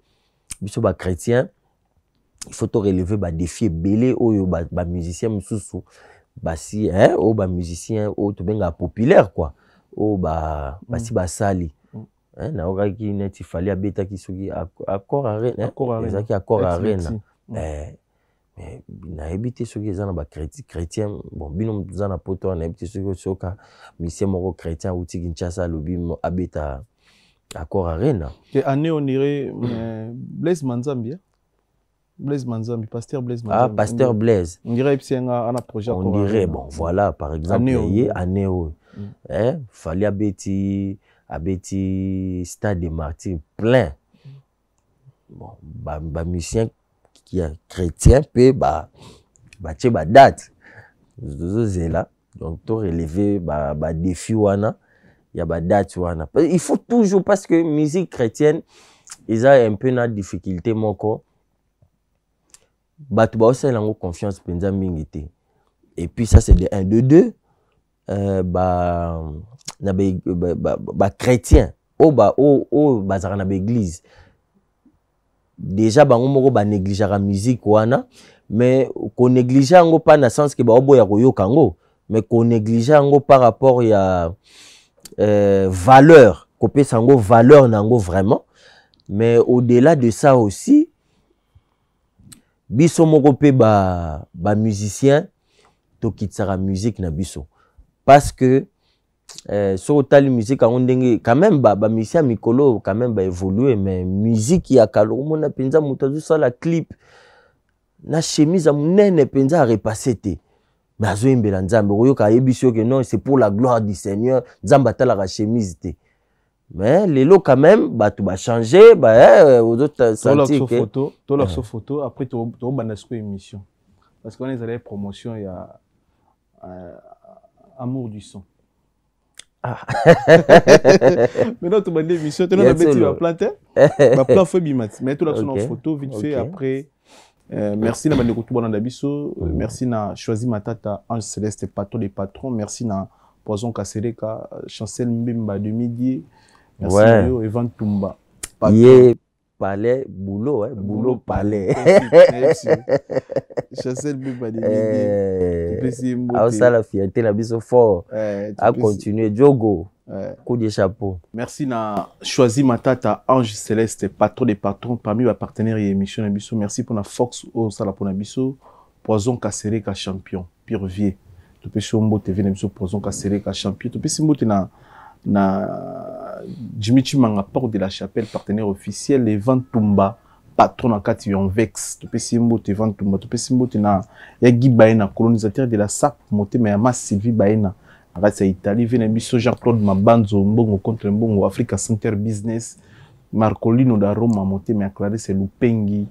biso ba chrétien il faut to relever ba défi belé oyo ba musicien mususu ba si o ba musicien o to benga populaire quoi o ba si ba sali na okaki neti fali abeta ki soki accord arena ezaki accord arena mais na ebité soki ezana ba chrétien bon bino zana poto na ebité soki soka mission moko chrétien outi Kinshasa lobi abeta accord arena et année on irait Blaise Manzambi pasteur Blaise Manzambi. Pasteur Blaise on dirait un projet on dirait bon voilà par exemple année fallait abeti Stade des Martyrs plein bon ba musicien qui est chrétien peut ba date zela donc to relever ba défi wana ya ba date wana il faut toujours parce que musique chrétienne ils ont un peu na difficulté moko bato ba osala yango confiance penza mingi te. Et puis ça c'est de 1 de 2 na ba chrétien o bazaka na ba église. Déjà bango moko ba négliger la musique wana, mais ko négliger yango pas na sens que ba oboya ko yoka yango, mais ko négliger yango par rapport ya valeur, ko pesa yango valeur nango vraiment. Mais au-delà de ça aussi, biso moko pe ba musicien to kitsara musique na biso, parce que sur tali musique quand même ba musicien mikolo quand même ba évoluer, mais musique ya kalo mona penza mutazu ça la clip na chemise munene penza a repasser te, mais azo imbela nzambe oyoka yebiso que non c'est pour la gloire du Seigneur, nzamba tala la chemise te. Mais les lots quand même bah tout va changer aux autres sentir que to la photo après to banasco émission, parce qu'on est allé promotion il y a amour du son. Maintenant tu bandes émission tu n'as pas tu vas planter va plan fait bimat, mais tout la son photo vite fait après. Merci na bandeko tout bonanda biso, merci na choisi matata Ange Céleste patron des patrons, merci na Poison Kasereka Chancel Mbemba de Midi. Merci Yo Evan Tumba. Yé palais boulot boulot palais. Chancel Mbemba de Midi. Ah ça la fierté la biso fort. À continuer Djogo. Coup de chapeau. Merci na choisi matata Ange Céleste patron des patrons parmi les partenaires et émission na biso. Merci pour la Fox au sala pour na biso. Poison Kasereka champion pire vieux. Tu peux chombo TV na biso Poison Kasereka champion. Tu peux simbote na Jimmy Chimanga porte de la chapelle partenaire officiel Evan Tumba patron en Kati Vex. Tu peux simbote Evan Tumba. Tu peux simbote na Yagi Baena colonisateur de la SAP monté mais ma Sylvie Baena. Ratsa Italie, vient biso Jean-Claude Mabanzo, Mbongo contre Mbongo, Africa Center Business, Marcolino da Roma, monté, mais Clarisse Lupengi,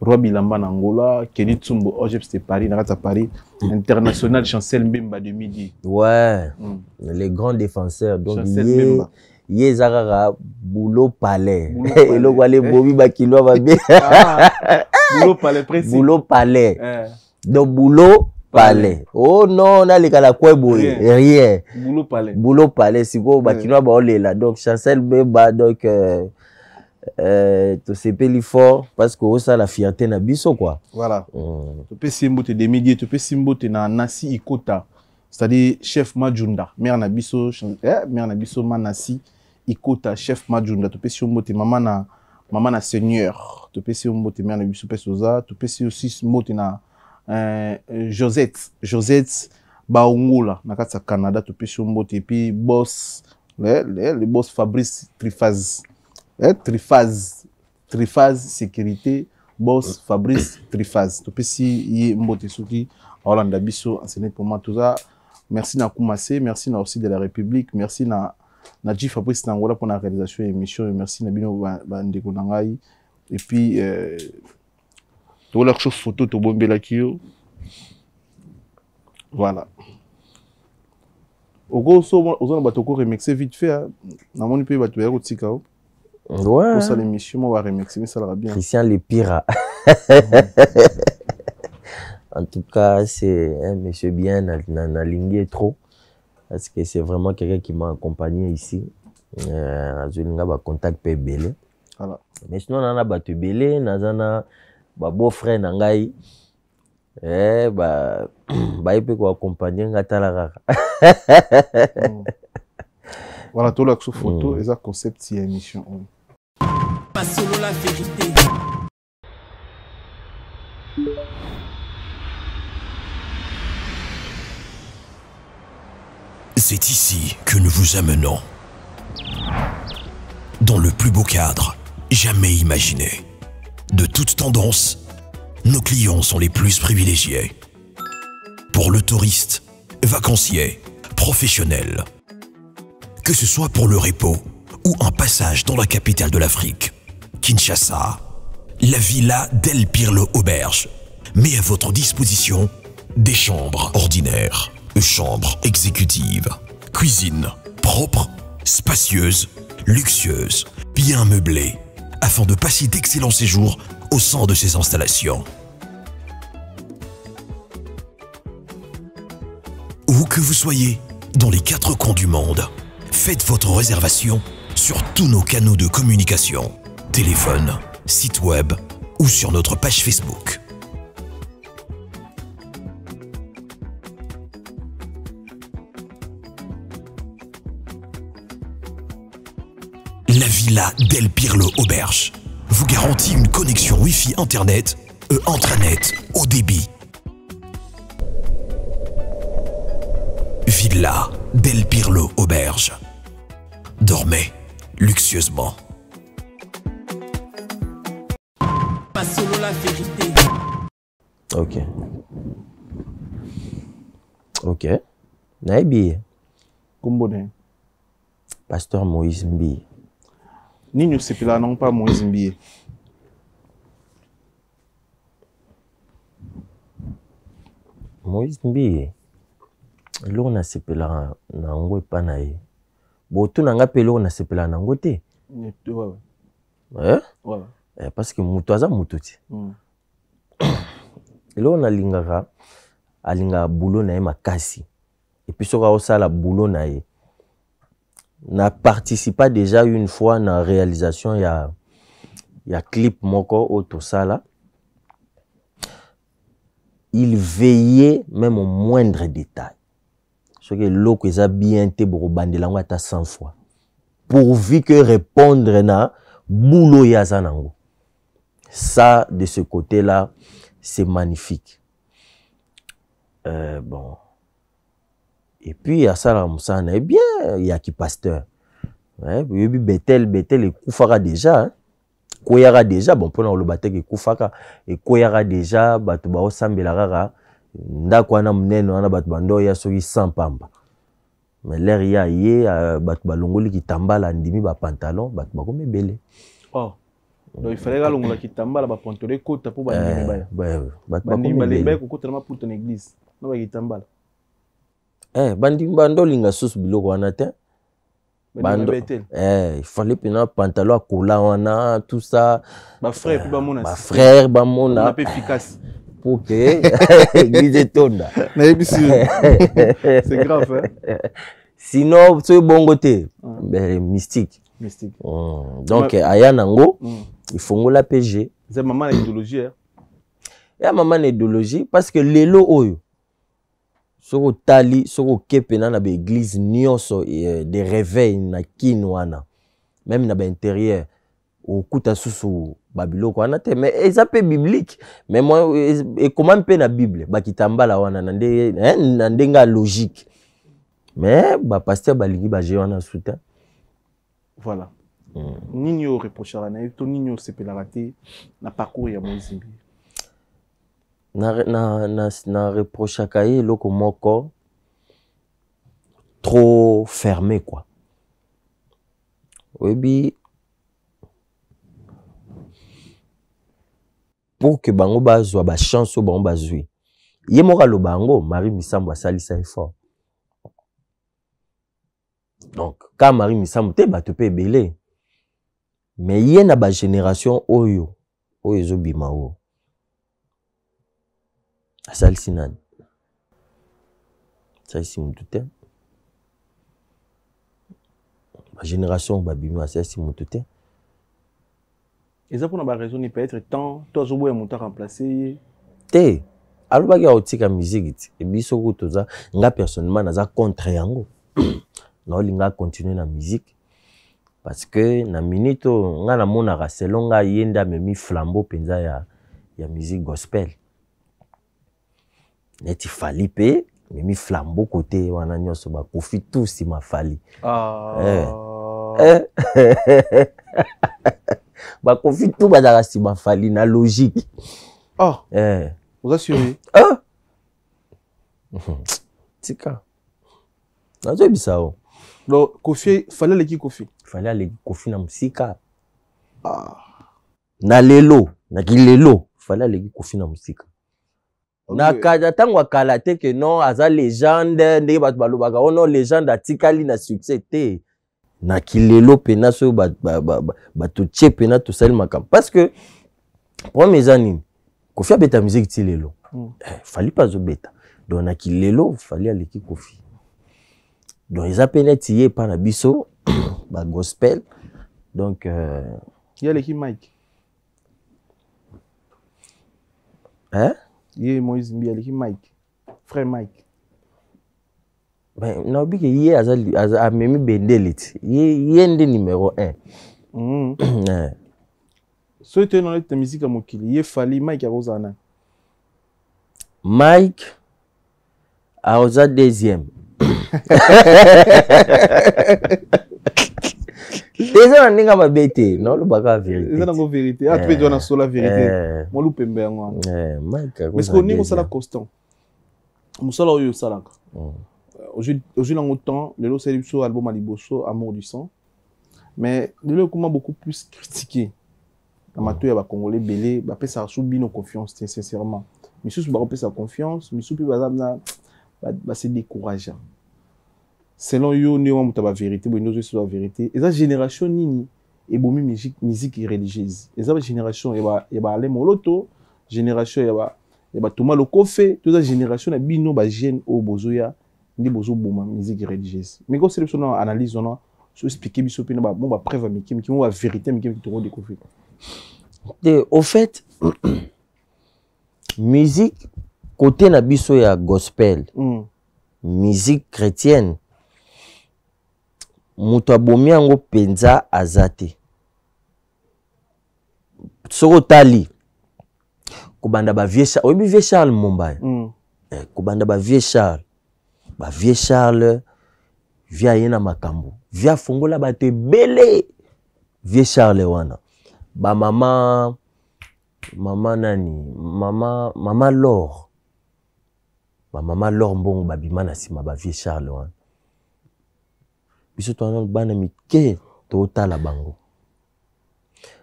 Roi Bilamba Angola, Kenny Tsumbo, Ojeps de Paris, Narata Paris, International Chancel Mbemba de Midi. Ouais, les grands défenseurs. Donc, Zara Boulot Palais. Et le Wale Bobi Bakilo va bien. Boulot Palais, précis. Boulot Palais. Donc, Boulot Palais. Oh non, on a les gars quoi boy. Rien. Boulot Palais. Boulot Palais, c'est quoi Bakilo va aller là. Donc, Chancel Mbemba, donc, tu sais pas fort parce que ça la fierté na biso quoi. Voilà. Tu peux simboter des médias, tu peux simboter na Nasi Ikota, c'est-à-dire chef Majunda. Mère na biso Manasi Ikota chef Majunda. Tu peux simboter maman na Seigneur. Tu peux simboter mère na biso Pesoza. Tu peux aussi simboter na Josette Baongola na kata Canada. Tu peux simboter puis boss le boss Fabrice Trifaz. Trifaz sécurité boss Fabrice Trifaz to pesi yi mbote soki Hollande biso enseigné pour moi tout ça. Merci na Koumassé, merci na aussi de la République, merci na G Fabrice Nangola pour la réalisation de l'émission, merci na bino bandeko nangai et puis to la photo to bombela kio. Voilà. Ogo so ozana batoko remixer vite fait na moni pe bato ya kotika. Ouais. Pour ça l'émission, moi, on va remixer, mais ça va bien. Christian Lepira. En tout cas, c'est un monsieur bien, n'a lingué trop. Parce que c'est vraiment quelqu'un qui m'a accompagné ici. Je n'ai contact pe belé. Voilà. Mais sinon, on a battu belé, on a beau frère Nangai. Il peut accompagner Ngatala. Voilà, tout là, sous photo, et ça concept, c'est émission. Pas solo la vérité. C'est ici que nous vous amenons. Dans le plus beau cadre jamais imaginé. De toute tendance, nos clients sont les plus privilégiés. Pour le touriste, vacancier, professionnel. Que ce soit pour le repos ou un passage dans la capitale de l'Afrique, Kinshasa, la Villa Del Pirlo Auberge met à votre disposition des chambres ordinaires, chambres exécutives, cuisine propre, spacieuse, luxueuse, bien meublée, afin de passer d'excellents séjours au sein de ces installations. Où que vous soyez, dans les 4 coins du monde, faites votre réservation sur tous nos canaux de communication, téléphone, site web ou sur notre page Facebook. La Villa Del Pirlo Auberge vous garantit une connexion Wi-Fi Internet et intranet au débit. Villa Del Pirlo Auberge. Dormez luxueusement. Pas solo la vérité. Ok. Ok. Naïbi. Kumbone. Pasteur Moïse Mbi. Nino Sepela non pas Moïse Mbi. Moïse Mbi. Lo na sepela na ngo pa na ye. Bo tu na nga pelo na sepela na ngo te. Ouais. Parce que mutu aza mutu ti. Lo na lingaka alinga boulot na ye makasi. Et puis soka osala boulot na ye. Na participa déjà une fois na réalisation ya clip moko auto sala. Il veillait même au moindre détail. Ce que l'eau est bien te pour bandela ngata 100 fois. Pourvu que répondre na boulot ya zanango. Ça de ce côté-là, c'est magnifique. Bon. Et puis à ça Moussana, eh bien, il y a qui pasteur. Ouais, Bethel et Koufara déjà. Hein. Koyara déjà, bon, pour le battre et Koufaka, et Koyara déjà, Batubao Sambelarara, Ndakwana Mneno, Ana Batbando, Yasogi sans pamba. Mais l'air ya yé, Batbalongoli qui tambala, Ndimi, pantalon, Batbakome belé. Oh. Donc il fallait que qui tambala, Batpantole, côte pour Bandimi. Batbakome belé. Pour ton église. Non, qui tambala. Bando linga sous biloko wana te. Bando. Il fallait pena pantalon cola wana tout ça. Ba frère puis ba mona. Ba frère ba mona. Peu efficace. Pour que église tonda. C'est grave hein. Sinon c'est bon côté. Mystique. Mystique. Donc aya nango il faut ngola PG. C'est maman l'idéologie hein. Ya maman l'idéologie parce que lelo oyo soko tali soko kepena na be église nyonso de réveil na kinwana même na ba intérieur au kuta susu babiloko wana te mais ezapé biblique mais moi et comment pe na bible bakitambala wana na ndenga logique mais ba pasteur balingi ba je wana soutien voilà nini reprochera na to nini sepela raté na parcours ya Moïse Mbi. Na reprochaka ye loko moko trop fermé quoi. Oui, pour que bango bazwa ba chance bango bazwi. Ye moka lo bango Marie Misambo asalisa effort. Donc quand Marie Misambo te ba te pe belé. Mais ye na ba génération oyo zo bima o. Asalisi nani. Asalisi mutu te. Ma génération babimi asalisi mutu te. Et ça pour na ba raison ni peut-être temps toi zo boya mutu remplacer te. Alobaki otika musique et biso ko toza nga personnellement naza contre yango. Na olinga continuer na musique parce que na minute nga na mona ka selon nga yenda memi flambeau penza ya musique gospel. Neti fali pe mimi flambeau côté wana nyonso ba kofi tout si ma fali ba kofi tout ba dara si ma fali na logique vous assurez tika nazo bisao donc kofi fallait les kofi na musika na lelo na kilelo fallait les kofi na musika. Okay. Na kada tango akala te que non aza légende ndenge bato balobaka ono légende atikali na succès te na kilelo pena so bato tie pena to sali makam parce que pour mes années Kofi abeta musique ti lelo fallait pas zo beta donc na kilelo fallait aller ki Kofi donc ils appelaient tié par na biso ba gospel donc il y a l'équipe Mike hein il y a Moïse Mbi l'équipe Mike frère Mike ben na bi que yé azali a memi bendelit yé ndé numéro 1 so tu dans la musique à mokili il fallait Mike à Rosana Mike a oza deuxième eza ndinga mabete non le baka vérité eza na vérité ah tu peux dire na sola vérité mo lupembe yango Mike parce que ni musala constant musala oyo salaka aujourd'hui dans autant le c'est sur album Aliboso Amour du sang mais le comment beaucoup plus critiqué dans mato ya ba congolais belé ba pesa subino confiance sincèrement mais sous ba pesa confiance mais sous bazamna ba se décourager selon yo ne wa mutaba vérité bo ndozo sur la vérité et ça génération nini et bomi musique religieuse et ça génération et ba ale moloto génération et ba Thomas Lokofe toute la génération na bino ba jeune au bozoya ndi bozo boma musique religieuse mais quand c'est son analyse on a so expliquer biso pe na ba bon ba preuve miki mo ba vérité miki to redécouvrir au fait musique côté na biso ya gospel musique chrétienne mutu abomi yango penza azate soko tali kobanda ba vieux Charles oyebi vieux Charles Mombai kobanda ba vieux Charles via yena makambo via fongola bato ebele vieux Charles wana ba mama nani mama Laure ba mama Laure mbongo babima na sima ba vieux Charles wana biso twana bana mike totala bango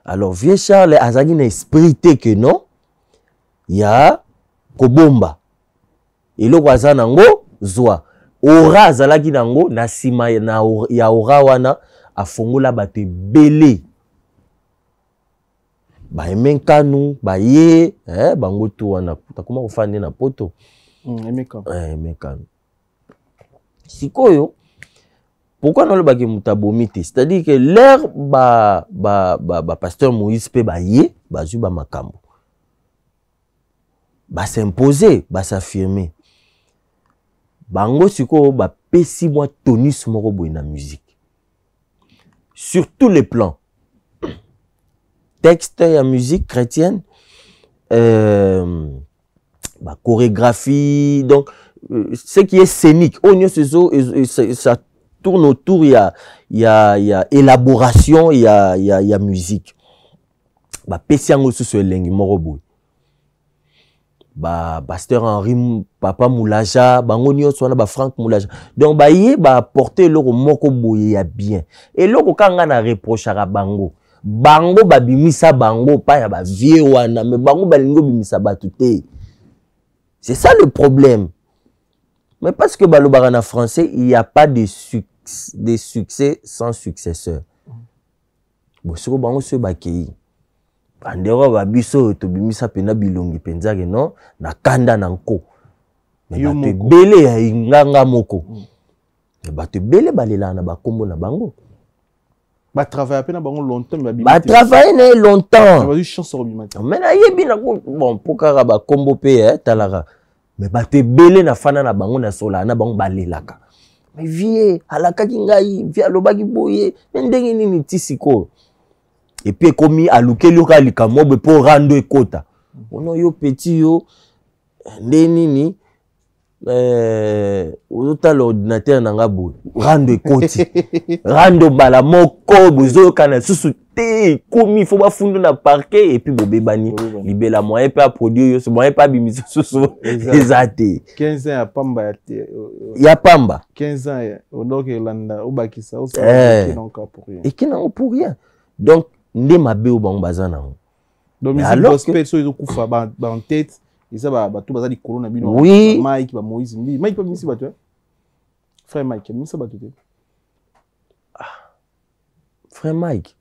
alors vieux Charles azaki na esprit te que non ya kobomba eloko aza nango zwa ora azalaki nango na sima ya ora wana afongola bato ebele baemenkanu baye bango tu wana takoma kofande na poto emenkanu sikoyo pourquoi nalobaki mutu abomi te c'est-à-dire que l'air pasteur Moïse pe baye bazwi bamakambo s'imposer s'affirmer bango sikoyo bapesi mwa tonus moko boye na musique sur tous les plans texte ya musique chrétienne chorégraphie donc ce qui est scénique ça tourne autour il y a élaboration il y a musique pesi yango susu elengi moko boye pasteur Henri Papa Moulaja bango nyonso wana Franck Moulaja donc baye apporter eloko moko boye ya bien eloko kanga na reprochaka bango babimisa bango pa ya ba vieux wana mais bango balingo bimisa batu te c'est ça le problème mais parce que balobaka na français il y a pas de succès sans successeur bon siko bango so bakei bandero babiso to bimisa pena bilongi penzake non na kanda na nko mais bato bele ya inganga moko mais bato bele balela na bakombo na bango travailler pe na bango longtemps travailler longtemps ba chance robimati mais na yebi na bon pokara bakombo pe talaka mais bato bele na fana na bango na sola na bango balelaka mais vie alakaki ngai vie alobaki boye ndenge nini tisiko et puis comme alukeli okalika mobe pour rando ekota ono yo petit yo ndenini ozota l'ordinateur nanga boye rando ekoti rando bala moko bozo kana susu te komi faut bafundu na parquet et puis bobebani libela moyen pe a produire yo so moyen pa bimisa susu ezate 15 ans ya pamba ya pamba 15 ans donc landa obakisa o ça donc pour rien et qui n'a pour rien donc nde mabe o bango baza nango donc musique gospel so ezo kufa ba en tête isa tout baza likolo na bino oui Mike ba Moïse Mbi Mike pa misi bato frère Mike misa bato te frère Mike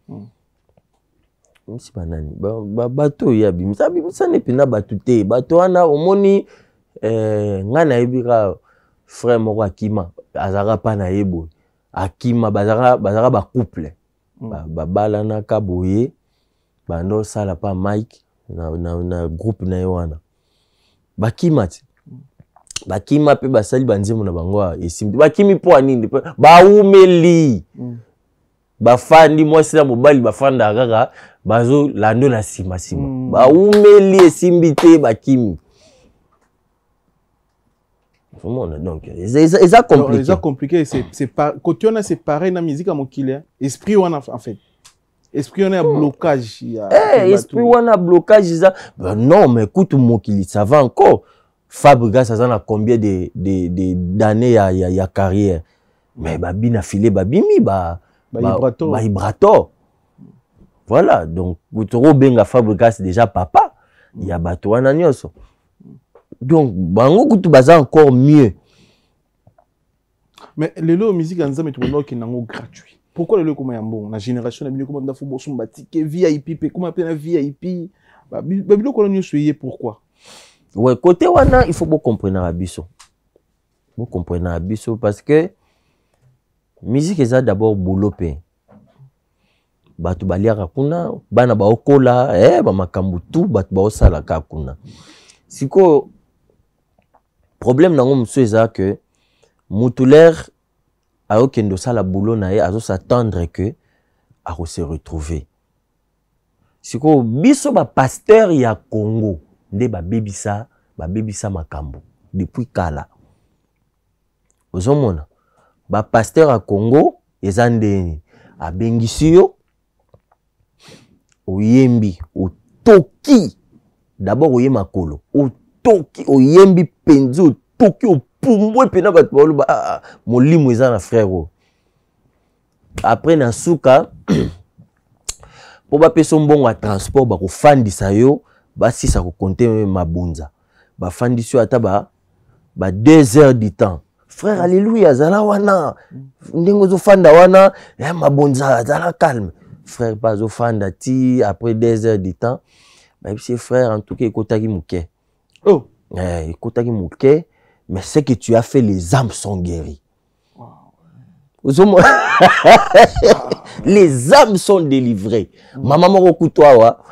misi banani bato ya bimisa ne pena bato te bato wana omoni nga na ebika frère moko Akima azara pa na yebo Akima bazara ba couple babala na kaboye bando sala pa Mike na groupe na yowana bakima ti bakima pe basali banzemo na bango esimbi bakimi po anindi baumeli bafandi mwasi na mobali bafanda kaka bazo lando na sima baumeli esimbi te bakimi. Donc, c'est compliqué. C'est compliqué. Quand on a séparé la musique à mon killer, esprit on a en fait. Esprit on a blocage. Esprit on a blocage. Non, mais écoute mon killer, ça va encore. Fabrica, ça a combien d'années il y a carrière. Mais babi na filé babimi vibrato. Voilà, donc Goutoro Benga Fabrica c'est déjà papa. Il y a bato ananyoso. Donc, bango kutu baza encore mieux. Mais le lot musique en zame tu vois qui n'ango gratuit. Pourquoi le lot comme un bon la génération na bino comme da football son batike VIP comment appeler VIP babilo ko nyo soyé pourquoi? Ouais, côté wana il faut beaucoup comprendre abiso. Beaucoup comprendre abiso parce que musique est d'abord boulot pe. Batu baliaka kuna bana ba okola ba makambu tout batu ba osala ka kuna. Siko problème nango monsieur eza que Moutouler a okendo sala boulot na ye azo s'attendre que a se retrouver. Siko biso ba pasteur ya Congo nde ba bebisa makambo depuis kala. Ozomona ba pasteur à Congo ezande a bengisiyo oyembi otoki d'abord oye makolo otoki oyembi penzi otoki opumbwe pena bato ba molimo eza na frère après na suka po ba peso mbongo a transport ba ko fandisa yo ba sisa ko compter mabunza ba fandisi yo ata ba 2 heures du temps frère alléluia zala wana ndingo zo fanda wana mabunza zala calme frère pas zo fanda ti après 2 heures du temps. Bah, c'est frère, en tout cas, écoutez mouké. Oh! Écoutez mouké, mais ce que tu as fait, les âmes sont guéries. Wow. Les âmes sont délivrées. Maman moko kutoa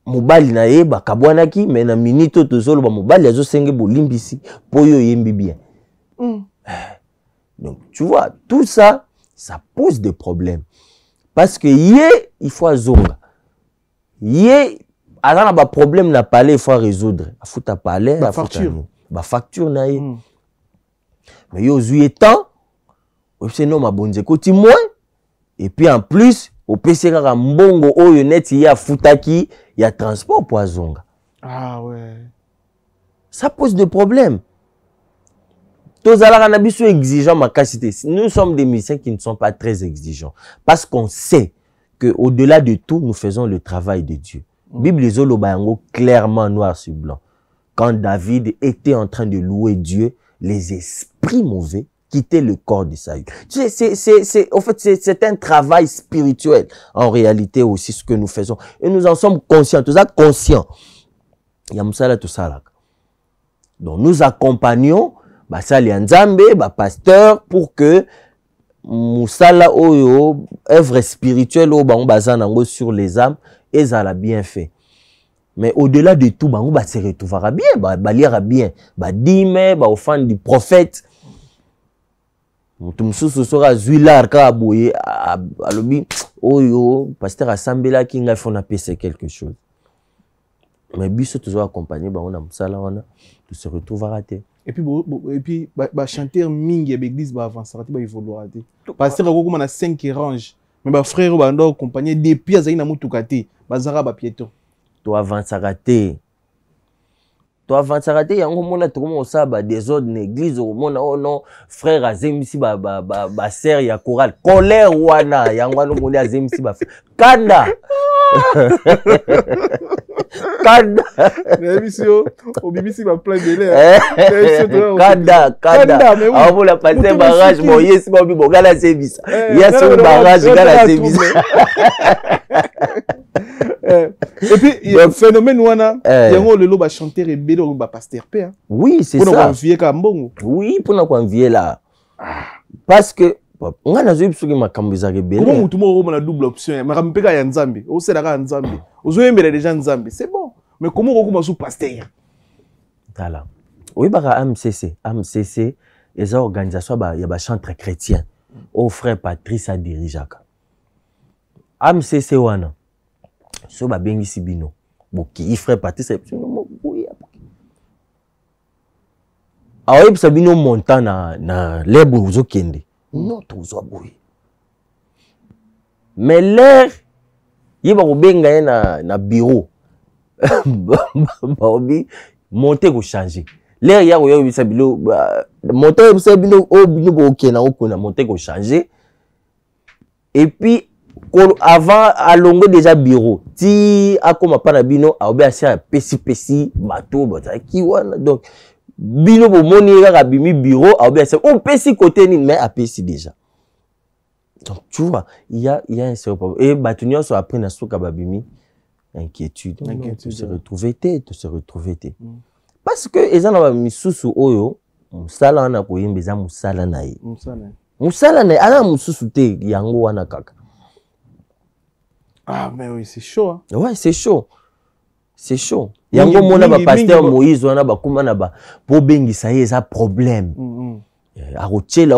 mobali na ye ba kabwanaki mais na minute tozolo ba mobali azo senge bolimbisi po yo yembi bien. Donc tu vois, tout ça, ça pose des problèmes. Parce que il faut azonga. Alors on a un problème na parler il faut résoudre. Il faut ta parler, la facture. Ba facture na ye. Mais yo zuye temps, c'est non ma bonne côté moins et puis en plus au PC kaka mbongo oyo net ya futaki ya transport pour azonga. Ah ouais. Ça pose des problèmes. Tous ala kana biso exigeant ma capacité. Nous sommes des musiciens qui ne sont pas très exigeants parce qu'on sait que au-delà de tout, nous faisons le travail de Dieu. Bible Zolo Bayango clairement noir sur blanc. Quand David était en train de louer Dieu, les esprits mauvais quittaient le corps de Saül. En fait, c'est un travail spirituel en réalité aussi ce que nous faisons. Et nous en sommes conscients. Tout ça conscients. Il y a Moussala tout ça. Donc nous accompagnons Basali Nzambe, pasteur pour que Moussala oyo œuvre spirituelle au bango bazanango sur les âmes et ça l'a bien fait. Mais au-delà de tout bango ba se retrouvera bien, ba lira bien, ba dime, ba offrande du prophète. Mutumsusu sera zuilar ka boye alobi oyo pasteur Asambela kinga fona pese quelque chose. Mais biso toujours accompagné bango na Moussala wana, tu se retrouveras te. Et puis chanteur mingi l'église va avancer, va évoluer. Parce que comme on a 5 ranges, mais ba frère ba ndo accompagner depuis azaina mutukate, bazara ba piéton. Tu avances raté. Tu avances raté yango mona to comme ça ba désordre l'église mona oh non frère azemisi ba sœur ya chorale colère wana yango no mona azemisi ba kanda. Kanda. L'émission au BBC va plein de l'air. Kanda. Ah vous la passer barrage bon yes bon gala c'est bis. Yes un barrage gala c'est bis. Et puis, il y a un phénomène où il y a un chanteur et un pasteur. Oui, c'est ça. Oui, pour nous convier là. Parce que, on a vu que ma cambiza rebelle. Comment tout le monde a double option? Ma campeka ya Nzambi. On sait la Nzambi. On sait aimer les gens Nzambi. C'est bon. Mais comment on commence sous pasteur? Voilà. Oui, bah, AMCC. AMCC, les organisations, il y a des chantres chrétiens. Au frère Patrice a dirigé. AMCC, wana. So ba bengi sibino. Bon, qui frère Patrice, ah oui, sabino montant na l'herbe ouzo kende. Non, ouzo boui. Mais l'air, il va benga na bureau. Baobi monter ko changer. L'air ya yo sabilo monter sabino o bino bo kena o kona monter ko changer. Et puis avant à longo déjà bureau ti akoma pana bino a obi asia pesi bateau bota ki wana donc bino bo moni kaka bimi bureau a obi asia on pesi côté ni mais a pesi déjà. Donc tu vois il y a un seul problème et batunyo so après na soka babimi inquiétude de se retrouver parce que ezana ba misusu oyo musala na ko yembeza musala na ye musala na ana mususu te yango wana kaka. Ah, mais oui, c'est chaud. Hein? Ouais, c'est chaud. C'est chaud. Il y a un moment où pasteur Moïse, on a ba kuma na ba pour bengi ça y est un problème. A rocher là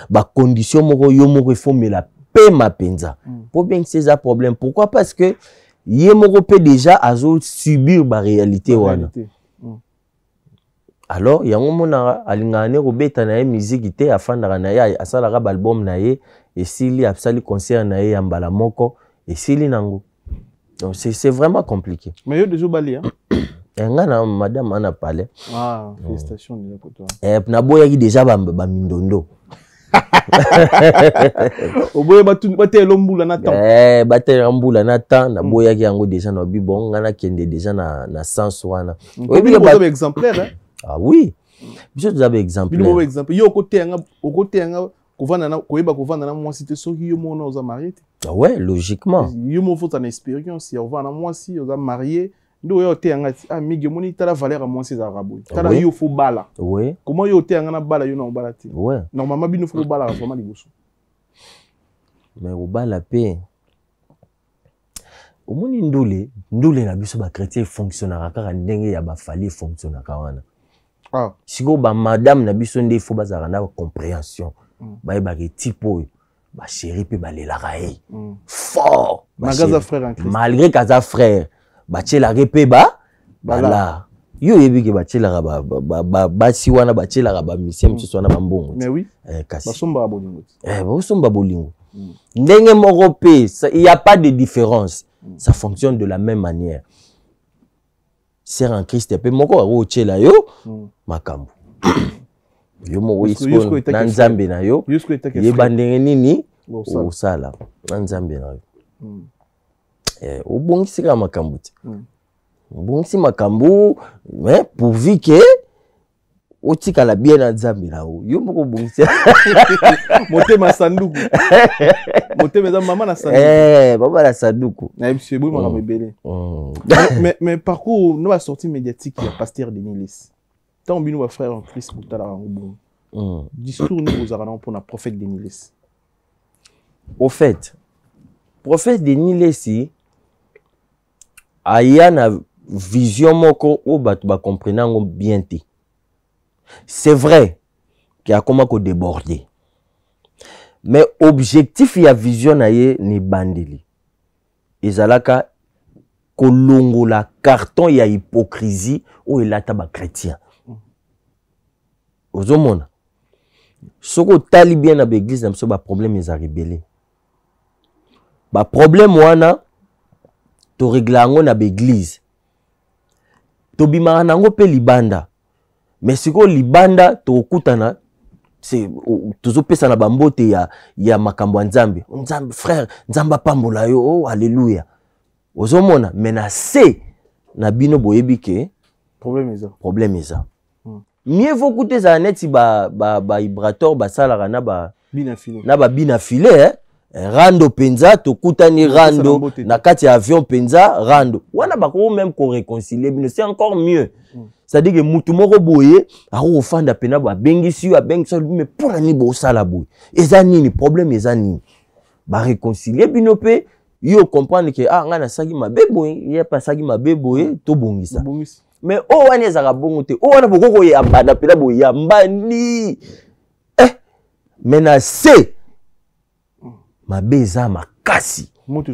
ba condition moko yo moko faut me la paix ma penza. Pour bengi c'est un problème. Pourquoi? Parce que yé moko peut déjà azo subir ba réalité wana. Alors il y a un moment na alingane robeta na musique ité afanda na ya asala ka album na ye et s'il a sali concert na ye mbala moko. Et c'est l'inango. Donc c'est vraiment compliqué. Mais il y a des jours bali hein. Madame en a parlé. Ah, félicitations pour toi. Na boya ki déjà ba mindondo. O boya baté lombula na temps. Baté lombula na temps na boya ki yango déjà na bibon ngana kende déjà na sens wana. Oui, il y a des exemplaires hein. Ah oui. Vous avez exemplaire. Il y a exemple. Yo côté nga kovanda na mwasi te soki yo mona oza marié. Ah ouais, logiquement. Yo mo faut en expérience, yo va na mwasi oza marié, ndo yo te yanga ah migi moni tala valeur à mwasi za rabo. Tala yo faut bala. Ouais. Comment yo te yanga na bala yo na bala te. Ouais. Normalement bino faut bala vraiment liboso. Mais au bala pe. Au moni ndule na biso ba chrétien fonctionnera kaka ndenge ya ba fali fonctionnera wana. Ah. Siko ba madame na biso ndé faut bazara na compréhension. Ba tipo ba chéri pe ba lelaka fort magaza frère en Christ malgré kaza frère ba tchela pe ba bala yo yebi ke ba tchela ba si wana ba tchela ba misiem tso wana bambongo mais oui kasi basomba bolingo basomba bolingo ndenge moko pe il y a pas de différence ça fonctionne de la même manière sœur en Christ pe moko ro tchela yo makambo yo mo isko na nzambe na yo ye bandenge nini osala na nzambe na yo obongisi ka makambo te obongisi makambo mais pourvu que otikala bien na nzambe na yo moko obongisi motema sanduku motema za mama na sanduku baba na sanduku na monsieur boy makambo ebele mais parcours no ba sortie médiatique ya pasteur Denis Lis. Tant bino ba frère en Christ pour tala bon. Discours nous aux arrangements pour le prophète Denis Lis. Au fait, prophète Denis Lis aya na vision moko o batu ba comprenant bien te. C'est vrai qu'il y a comment ko déborder. Mais objectif ya vision na ye ni bandeli. Ezalaka kolongo la carton ya hypocrisie o elata ba chrétien. Ozomona. Soko tali bien na l'église na ba problème les rébellé. Ba problème wana to réglango na l'église. To bimana nango pe libanda. Mais siko libanda to kutana c'est toujours pesa na bambote ya makambo nzambe. Nzambe frère, nzamba pambola yo, oh alléluia. Ozomona menacé na bino boyebi ke problème eza. Mieux vaut coûter ça net si ba vibrateur ba sala na ba binafilé na ba binafilé rando penza tokutani rando na kati ya avion penza rando wana bako même ko réconcilier bino c'est encore mieux c'est-à-dire que mutu moko boye ako fanda pena ba bengisi abengisa mais pour ni bo sala boye eza nini problème eza nini ba réconcilier bino pe yo comprendre que ah ngana sagi mabe boye ye pa sagi mabe boye to bongisa mais o wana ezaka bongo te o wana boko ya banda pena boye ya mbani menacé mabeza makasi moto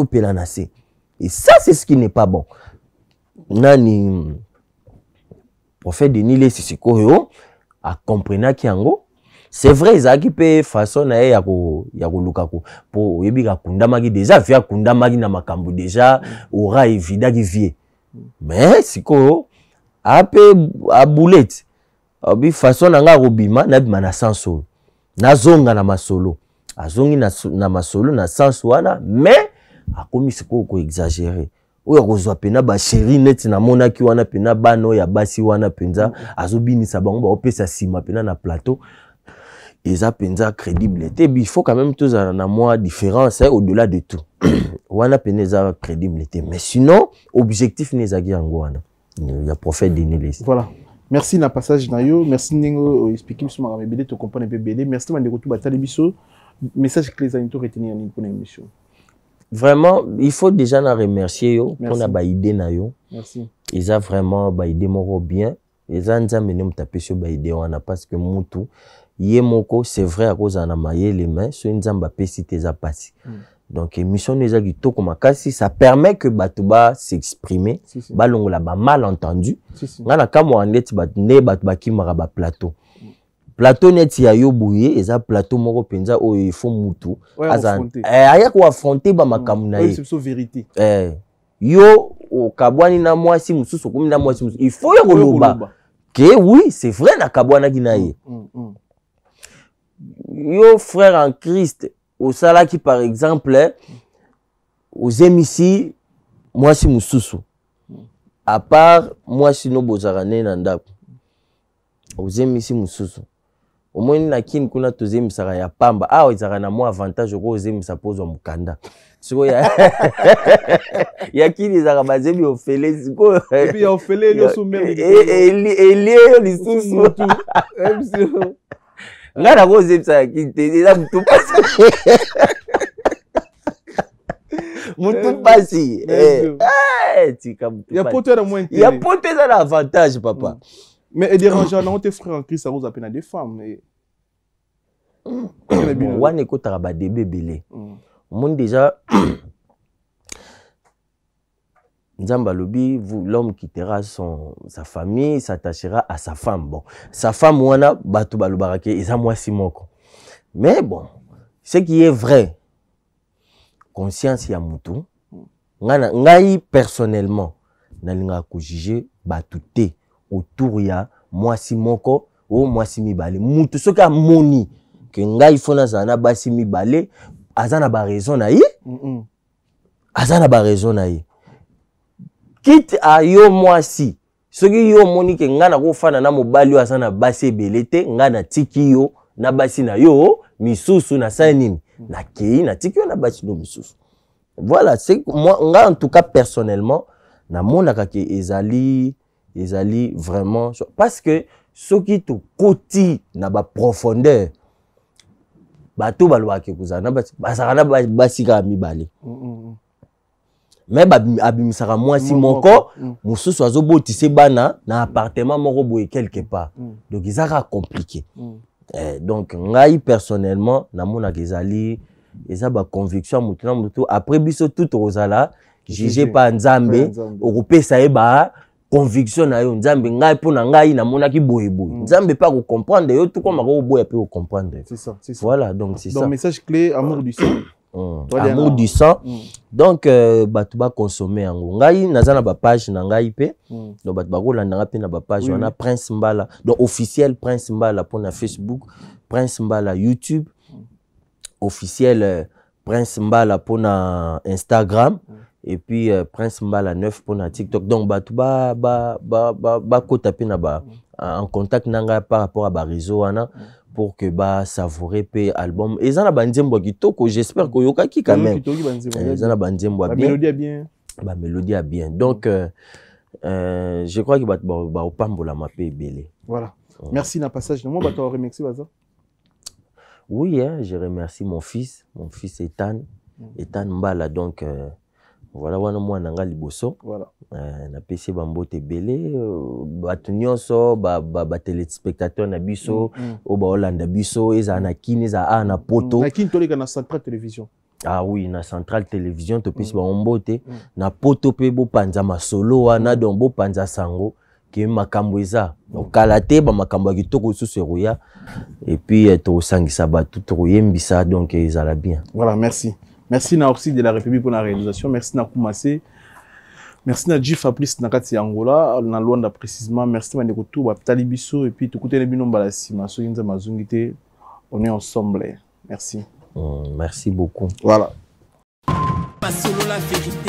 pela na se et ça c'est ce qui n'est pas bon nani prophète Denis Lesisikoyo a compris ki yango c'est vrai ezaki pe façon na ya ko luka ko po yebika kundamaki déjà via kundamaki na makambo déjà aura évidaki vie mais sikoyo ape a boulette abi façon nga robima na bima na senso na zonga na masolo azongi na masolo na sens wana mais akomi sikoyo ko exagérer oyo kozwa pena ba chéri net na monaki wana pena bano ya basi wana penza azobinisa bango ba opesa sima pena na plateau eza penza crédible te il faut quand même tous na moi différence au-delà de tout wana pena eza crédible te mais sinon objectif nezaki yango wana ya prophète Denis. Voilà. Merci na passage na yo, merci ningo expliquer sur ma mebele to comprendre un peu BD. Merci mandeko tout batali biso. Message que les amis to retenir ni pour l'émission. Vraiment, il faut déjà na remercier yo pour na ba idée na yo. Merci. Ils a vraiment ba idée moko bien. Ils a nzambe ne mtaper sur ba idée wana parce que mutu yemoko c'est vrai à cause na maye les mains so nzamba pesi teza pasi. Donc émission neza kitoko makasi ça permet que batuba s'exprimer balongola ba malentendu ngana kamo andeti batne batubaki mara ba plateau net ya yo boye eza plateau moko penza o il faut mutu azan aya ko affronter ba makamu na ye c'est vérité yo o kabwani na mwasi mususu komi na mwasi mususu il faut yo koloba que oui c'est vrai na kabwana kina ye yo frère en Christ au sala qui par exemple aux émissi moi si mususu à part moi si no bozarane na ndako aux émissi mususu au moins na kin kuna to zemisaka ya pamba ah ezaka na mo avantage ko zemisa pozo mukanda siko ya ya kini ezaka bazemi ofele siko et puis ofele le soumer eli lisusu ngana ko zemisa kinte eza mutu mutu pasi tika mutu ya poter moins ya poter ça l'avantage papa mais dérangeant non tes frères en Christ ça vous appelle à des femmes et wane ko tara ba débé belé monde déjà Nzamba lobi, l'homme quittera sa famille, s'attachera à sa femme. Bon, sa femme wana batu balubarake eza moi simoko. Mais bon, ce qui est vrai, conscience ya mutu, ngai personnellement, nalinga ko juger batu te autour ya moi simoko ou moi simibale. Mutu soka moni que ngai fona zana basi mibale, azana ba raison na ye. Azana ba raison na ye. Quitte à yo moi si ce qui yo monique ngana ko fana na mobali wa sana basi belete ngana tiki yo na basi na yo misusu na sanini na kei na tiki yo na basi no misusu. Voilà, c'est moi nga en tout cas personnellement na monaka ke ezali vraiment parce que ce qui te koti na ba profondeur bato balwa ke kuzana basana basi ka mibale. Mais abimisaka mwasi moko mususu azobotise bana na appartement moko boye quelque part donc izaka compliqué donc ngai personnellement namona kezali eza ba conviction mutuna mutu après biso tout ozala juger pas nzambe okopesa ye ba conviction na yo nzambe ngai pona ngai namona ki boye boye nzambe pas ko comprendre yo tout comme ko boye peut comprendre c'est ça voilà donc c'est ça donc message clé amour du sang amour du sang donc batu ba consommer yango ngai nazana ba page na ngai pe donc batu ba kolanda pe na ba page wana Prince Mbala donc officiel Prince Mbala pour na Facebook Prince Mbala YouTube officiel Prince Mbala pour na Instagram et puis Prince Mbala 9 pour na TikTok donc batu ba kota pe na ba en contact nanga par rapport à ba réseau wana pour que ba savourer pe album ezana banzembo kitoko j'espère que yokaki quand même ezana banzembo bien ba mélodie a bien donc je crois que ba opambola mape ebele. Voilà. Merci na passage moi ba to remercier baza. Oui hein, je remercie mon fils Ethan Mbala donc voilà wana mwana nga liboso voilà na pesi bambote ebele bato nyonso ba téléspectateur na biso o ba Hollande biso eza na kini eza na poto na kini toleka na Centrale Télévision. Ah oui, na Centrale Télévision to pesi bambote na poto pe bo panza masolo wana donc bo panza sango ke makambo eza okala te ba makambo kitoko susu roya et puis to sangisa ba tout royembisa donc ezala bien. Voilà, merci. Merci na aussi de la République pour la réalisation. Merci na Koumassé. Merci na G Fabrice na kati Angola na Luanda précisément. Merci na Nekotou ba Talibiso et puis tout côté les binomba la sima so yinza mazungité. On est ensemble. Merci. Merci beaucoup. Voilà. Pas solo la vérité.